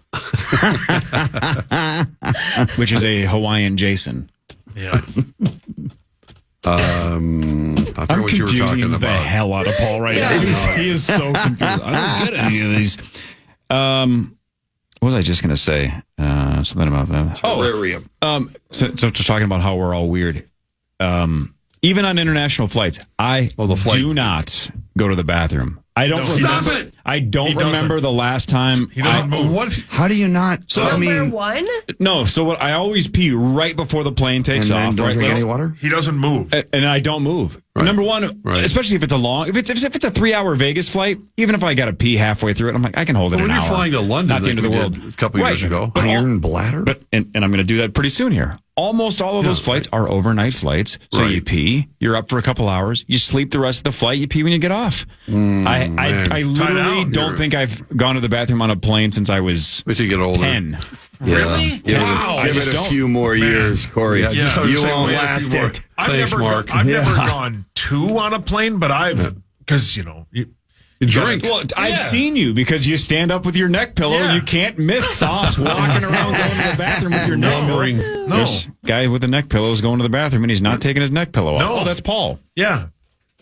which is a Hawaiian Jason. Yeah. I forget I'm what you were confusing talking the about. hell out of Paul right now. He is so confused. I don't get any of these. What was I just going to say? Something about that. Terrarium. So talking about how we're all weird. Even on international flights, I do not go to the bathroom. I don't Stop remember. it! I don't He doesn't. remember the last time. He doesn't move. What? How do you not? Number one? No, so what? I always pee right before the plane and takes then off. don't Right, drink any water? He doesn't move. and I don't move. Right. Number one, Right. especially if it's a long, if it's a 3-hour Vegas flight, even if I got to pee halfway through it, I'm like, I can hold it When an you're hour. flying to London, not the end of the like we world. did a couple years ago. But Iron bladder? But and I'm going to do that pretty soon here. Almost all of those flights are overnight flights. So Right. you pee, you're up for a couple hours, you sleep the rest of the flight, you pee when you get off. I literally out. don't think I've gone to the bathroom on a plane since I was As you get older. 10. Really? Give it, Wow. give just it a don't. few more years, Corey. Yeah, just You saying, won't wait a few last more. it. Thanks, Mark. I've never gone 2 on a plane, but because You drink. Well, I've seen you because you stand up with your neck pillow. Yeah. You can't miss Sauce walking around going to the bathroom with your neck Lumbering. pillow. No. This guy with the neck pillow is going to the bathroom and he's not taking his neck pillow off. No. Oh, that's Paul. Yeah.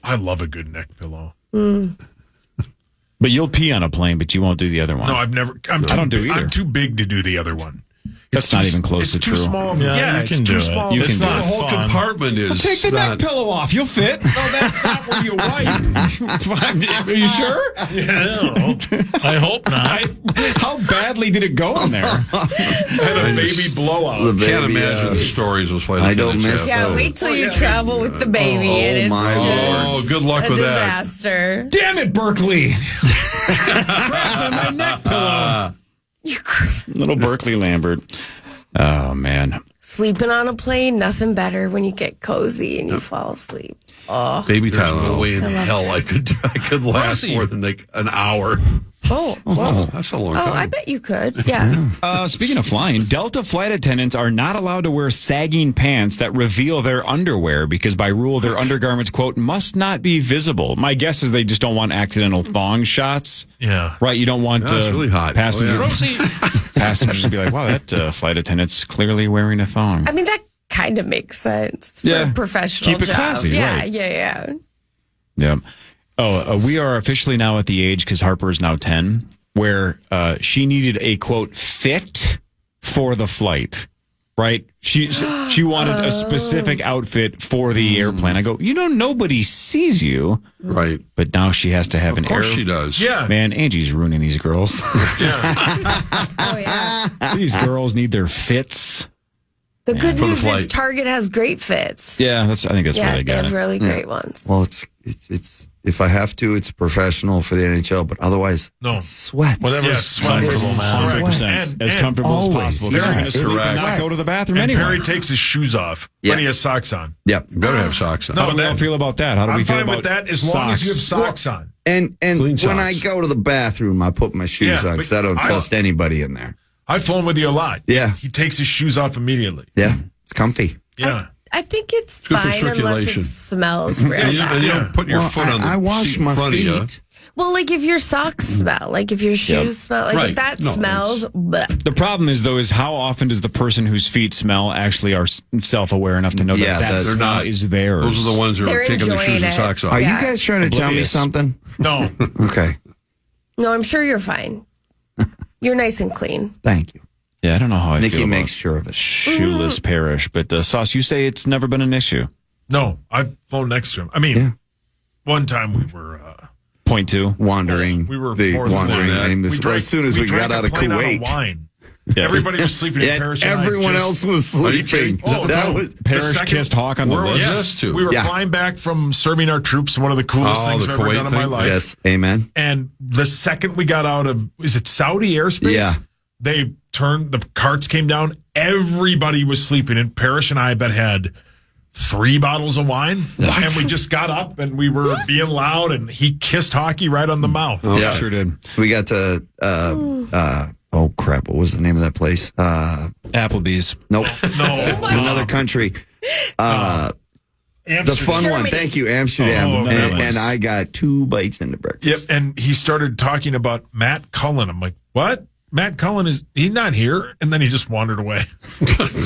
I love a good neck pillow. But you'll pee on a plane, but you won't do the other one. No, I've never. I don't do either. I'm too big to do the other one. That's not even close to too true. Small. Yeah, you can do it. Small. You It's can do not it. The whole fun. compartment is. Well, take the neck pillow off. You'll fit. No, that's not where you wipe. Are you sure? Yeah, I hope not. How badly did it go in there? Had a baby blowout. Can't imagine the stories those flight I don't attendants miss have. Yeah, those. wait till you travel with the baby, and it's my Lord. just Good luck a with that. disaster. Damn it, Berkeley! Grabbed on my neck pillow. Little Berkeley Lambert. Oh man. Sleeping on a plane, nothing better when you get cozy and you fall asleep. Oh, Baby Tyler, no way in hell I could last Rosie. more than like an hour. well. That's a long Oh, time. I bet you could. Yeah. Speaking of flying, Delta flight attendants are not allowed to wear sagging pants that reveal their underwear because by rule their undergarments, quote, must not be visible. My guess is they just don't want accidental thong shots. Yeah. Right? You don't want Yeah, it's really hot. passengers, Oh, yeah. passengers to be like, wow, that flight attendant's clearly wearing a thong. I mean, that kind of makes sense for Yeah. a professional Keep it job. classy, Yeah, right. yeah. Yeah. We are officially now at the age, because Harper is now 10, where she needed a, quote, fit for the flight, right? She wanted a specific outfit for the airplane. I go, nobody sees you. Right. But now she has to have Of course she does. Yeah. Man, Angie's ruining these girls. Oh, yeah. These girls need their fits. The good For the news is flight. Target has great fits. Yeah, I think that's Yeah, really they have good. really great ones. Well, it's if I have to, it's professional for the NHL, but otherwise, No. it's sweat. Whatever's Comfortable, man. Correct. 100%. And- As and comfortable as always, possible. yeah, They're going to it's sleep and not correct. go to the bathroom And anyway. Perry takes his shoes off, Yeah. but he has socks on. Yep. You better have socks on. No, How do we all feel about that? How do we I'm feel fine about with that as long as you have socks on. And Clean when I socks. go to the bathroom, I put my shoes Yeah, on because I but don't I- trust anybody in there. I've flown with you a lot. Yeah. He takes his shoes off immediately. Yeah, it's comfy. Yeah. I think it's Good for fine unless circulation. it smells real And you bad. don't put your foot on the I wash seat in my front of you. feet. Well, like if your socks smell, like if your shoes smell, like Right. if that No, smells, bleh. The problem is, though, is how often does the person whose feet smell actually are self-aware enough to know Yeah, that they're smell not. is theirs? Those are the ones who They're are taking their shoes enjoying and it. socks off. Are Yeah. you guys trying to tell me Oblivious. something? No. Okay, No, I'm sure you're fine. You're nice and clean. thank you. Yeah, I don't know how I Nikki feel makes about sure of it. shoeless parish, but Sauce, you say it's never been an issue. No, I've flown next to him. I mean, Yeah. one time we were Point two. Wandering, we were the more than wandering that. name. We drank- As soon as we drank got a out of plane out Kuwait, wine. Everybody was sleeping in and Parrish. and I everyone just- else was Are you sleeping. kidding? Oh, that no. was Parrish The second- kissed Hawk on the Where was lips. this to? We were Yeah. flying back from serving our troops, one of the coolest Oh, things the I've ever Kuwait done in my thing? life. yes, amen. And the second we got out of, is it Saudi airspace? Yeah. They turned, the carts came down. Everybody was sleeping. And Parrish and I, bet, had 3 bottles of wine. And we just got up and we were being loud. And he kissed Hockey right on the mouth. Yeah. Sure did. We got to oh crap, what was the name of that place? Applebee's. Nope, No. another country. The fun Germany. one. Thank you, Amsterdam. Oh, and, nice. and I got 2 bites into breakfast. Yep. And he started talking about Matt Cullen. I'm like, what? Matt Cullen he's not here. And then he just wandered away.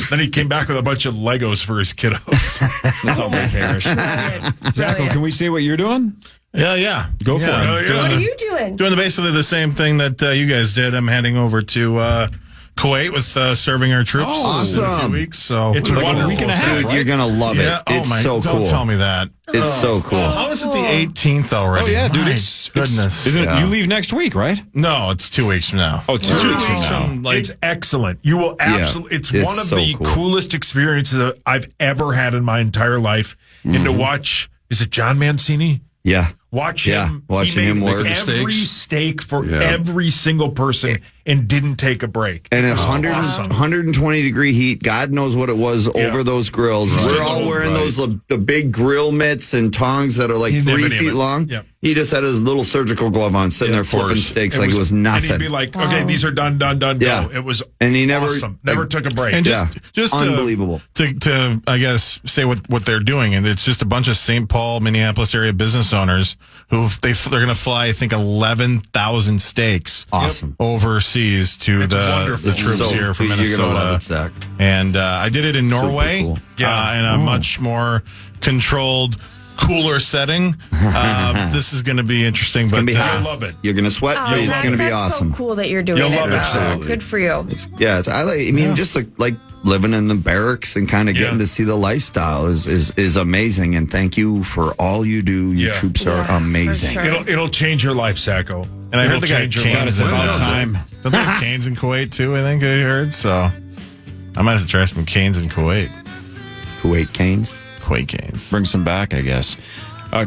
Then he came back with a bunch of Legos for his kiddos. That sounds like Parrish. Zacho, can we say what you're doing? Yeah. Go for it. Yeah. What are you doing? Doing basically the same thing that you guys did. I'm heading over to Kuwait with serving our troops in a few Awesome. weeks. So It's Like wonderful. a week and a half, Dude, right? you're gonna love yeah. it. It's so Don't cool. tell me that. It's so cool. How is it the 18th already? Oh, yeah, dude. My It's goodness. Isn't Yeah. it? You leave next week, right? No, it's 2 weeks from now. Oh, 2 weeks from now. from like It's excellent. You will absolutely. It's it's one of so the cool. coolest experiences that I've ever had in my entire life. And to watch, is it John Mancini? Yeah. Watch Yeah, him. watching he him made work. every Steaks. steak for Yeah. every single person and didn't take a break. And It at was 120 degree heat, God knows what it was over those grills. Right. We're all wearing those the big grill mitts and tongs that are like He didn't have 3 any of feet it. long. Yep. He just had his little surgical glove on, sitting there flipping steaks like it was And nothing. he'd be like, okay, these are done, go. Yeah. It was And he never- awesome. Never took a break. And Yeah. just Unbelievable. To I guess say what they're doing, and it's just a bunch of St. Paul, Minneapolis area business owners who they're going to fly, I think, 11,000 steaks Awesome. overseas to the wonderful. troops So- here from you're gonna love Minnesota. it, Zach. And I did it in Norway, cool. Yeah. in a much more controlled cooler setting. This is going to be interesting, but I love it. You're going to sweat. Oh, It's Zach, going to be that's awesome. so cool that you're doing You'll it. love it, though. absolutely. Good for you. Just like living in the barracks and kind of getting to see the lifestyle is amazing. And thank you for all you do. Your troops are amazing. for sure. It'll change your life, Sacco. And I heard they got change your life. Canes. It's about time. Don't they have Canes in Kuwait too? I think I heard. So I might have to try some Canes in Kuwait. Kuwait Canes. Kuwait Canes. Bring some back, I guess.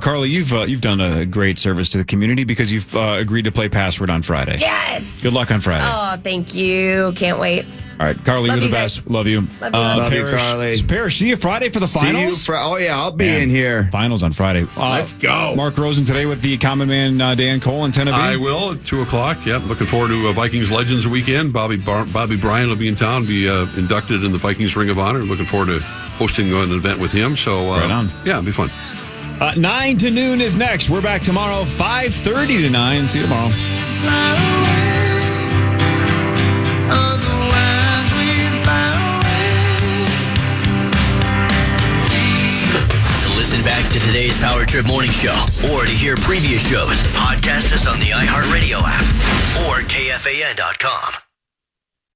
Carly, you've done a great service to the community because you've agreed to play Password on Friday. Yes. Good luck on Friday. Oh, thank you. Can't wait. All right, Carly, Love you're the you guys. best. Love you. Love you. Love you, Carly. Parrish, see you Friday for the finals? I'll be Man, in here. Finals on Friday. Let's go. Mark Rosen today with the Common Man Dan Cole and Tennessee. I will at 2:00. Yep, looking forward to Vikings Legends weekend. Bobby Bryan will be in town, be inducted in the Vikings Ring of Honor. Looking forward to hosting an event with him. So Right on. Yeah, it'll be fun. 9 to noon is next. We're back tomorrow, 5:30 to 9. See you tomorrow. To listen back to today's Power Trip Morning Show or to hear previous shows, podcast us on the iHeartRadio app or KFAN.com.